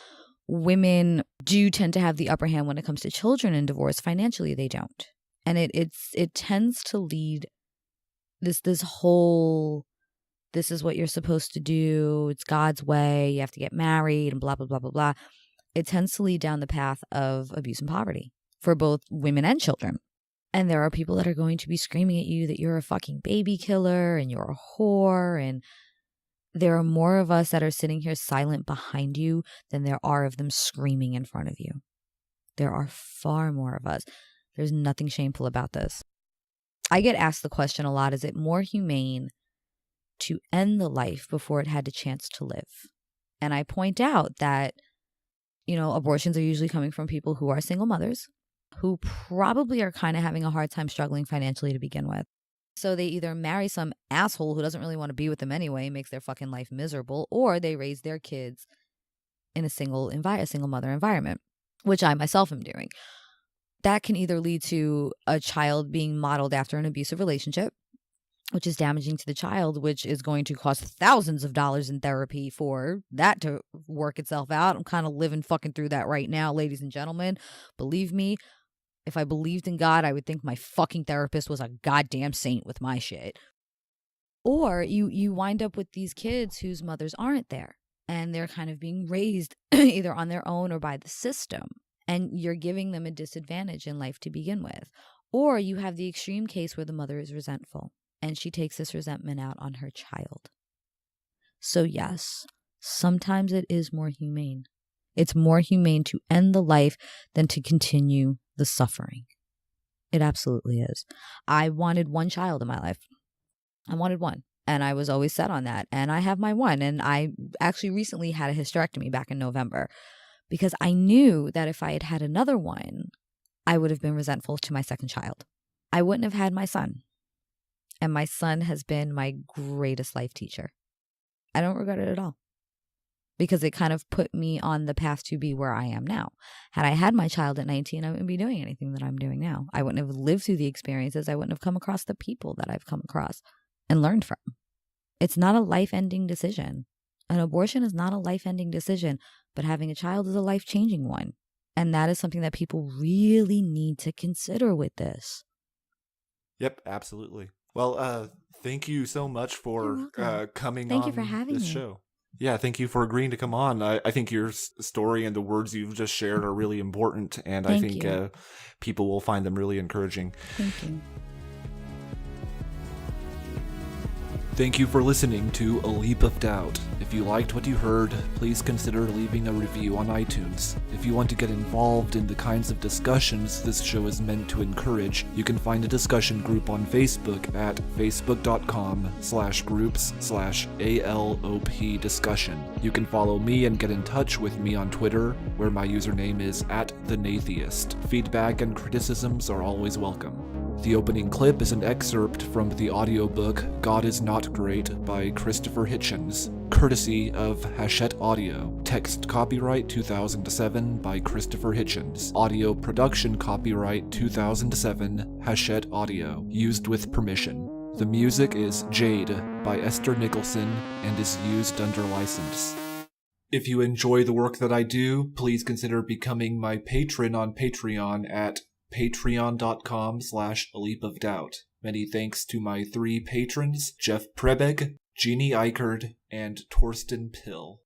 S5: women do tend to have the upper hand when it comes to children and divorce, financially they don't. And it tends to lead this whole, this is what you're supposed to do, it's God's way, you have to get married and blah, blah, blah, blah, blah. It tends to lead down the path of abuse and poverty for both women and children. And there are people that are going to be screaming at you that you're a fucking baby killer and you're a whore. And there are more of us that are sitting here silent behind you than there are of them screaming in front of you. There are far more of us. There's nothing shameful about this. I get asked the question a lot, is it more humane to end the life before it had a chance to live? And I point out that, abortions are usually coming from people who are single mothers, who probably are kind of having a hard time struggling financially to begin with. So they either marry some asshole who doesn't really want to be with them anyway, makes their fucking life miserable, or they raise their kids in a single mother environment, which I myself am doing. That can either lead to a child being modeled after an abusive relationship, which is damaging to the child, which is going to cost thousands of dollars in therapy for that to work itself out. I'm kind of living fucking through that right now, ladies and gentlemen. Believe me, if I believed in God, I would think my fucking therapist was a goddamn saint with my shit. Or you wind up with these kids whose mothers aren't there, and they're kind of being raised either on their own or by the system, and you're giving them a disadvantage in life to begin with. Or you have the extreme case where the mother is resentful, and she takes this resentment out on her child. So yes, sometimes it is more humane. It's more humane to end the life than to continue the suffering. It absolutely is. I wanted one child in my life. I wanted one. And I was always set on that. And I have my one. And I actually recently had a hysterectomy back in November because I knew that if I had had another one, I would have been resentful to my second child. I wouldn't have had my son. And my son has been my greatest life teacher. I don't regret it at all, because it kind of put me on the path to be where I am now. Had I had my child at 19, I wouldn't be doing anything that I'm doing now. I wouldn't have lived through the experiences. I wouldn't have come across the people that I've come across and learned from. It's not a life-ending decision. An abortion is not a life-ending decision, but having a child is a life-changing one. And that is something that people really need to consider with this.
S2: Yep, absolutely. Well, thank you so much for coming
S5: Thank
S2: on
S5: you for having
S2: this
S5: me.
S2: show. Yeah, thank you for agreeing to come on. I think your story and the words you've just shared are really important, and I think people will find them really encouraging.
S5: Thank you.
S2: Thank you for listening to A Leap of Doubt. If you liked what you heard, please consider leaving a review on iTunes. If you want to get involved in the kinds of discussions this show is meant to encourage, you can find a discussion group on Facebook at facebook.com/groups/ALOP discussion. You can follow me and get in touch with me on Twitter, where my username is @thenatheist. Feedback and criticisms are always welcome. The opening clip is an excerpt from the audiobook God Is Not Great by Christopher Hitchens, courtesy of Hachette Audio. Text copyright 2007 by Christopher Hitchens. Audio production copyright 2007 Hachette Audio. Used with permission. The music is Jade by Esther Nicholson and is used under license. If you enjoy the work that I do, please consider becoming my patron on Patreon at patreon.com/aleapofdoubt. Many thanks to my 3 patrons, Jeff Prebeg, Jeannie Eichard, and Torsten Pill.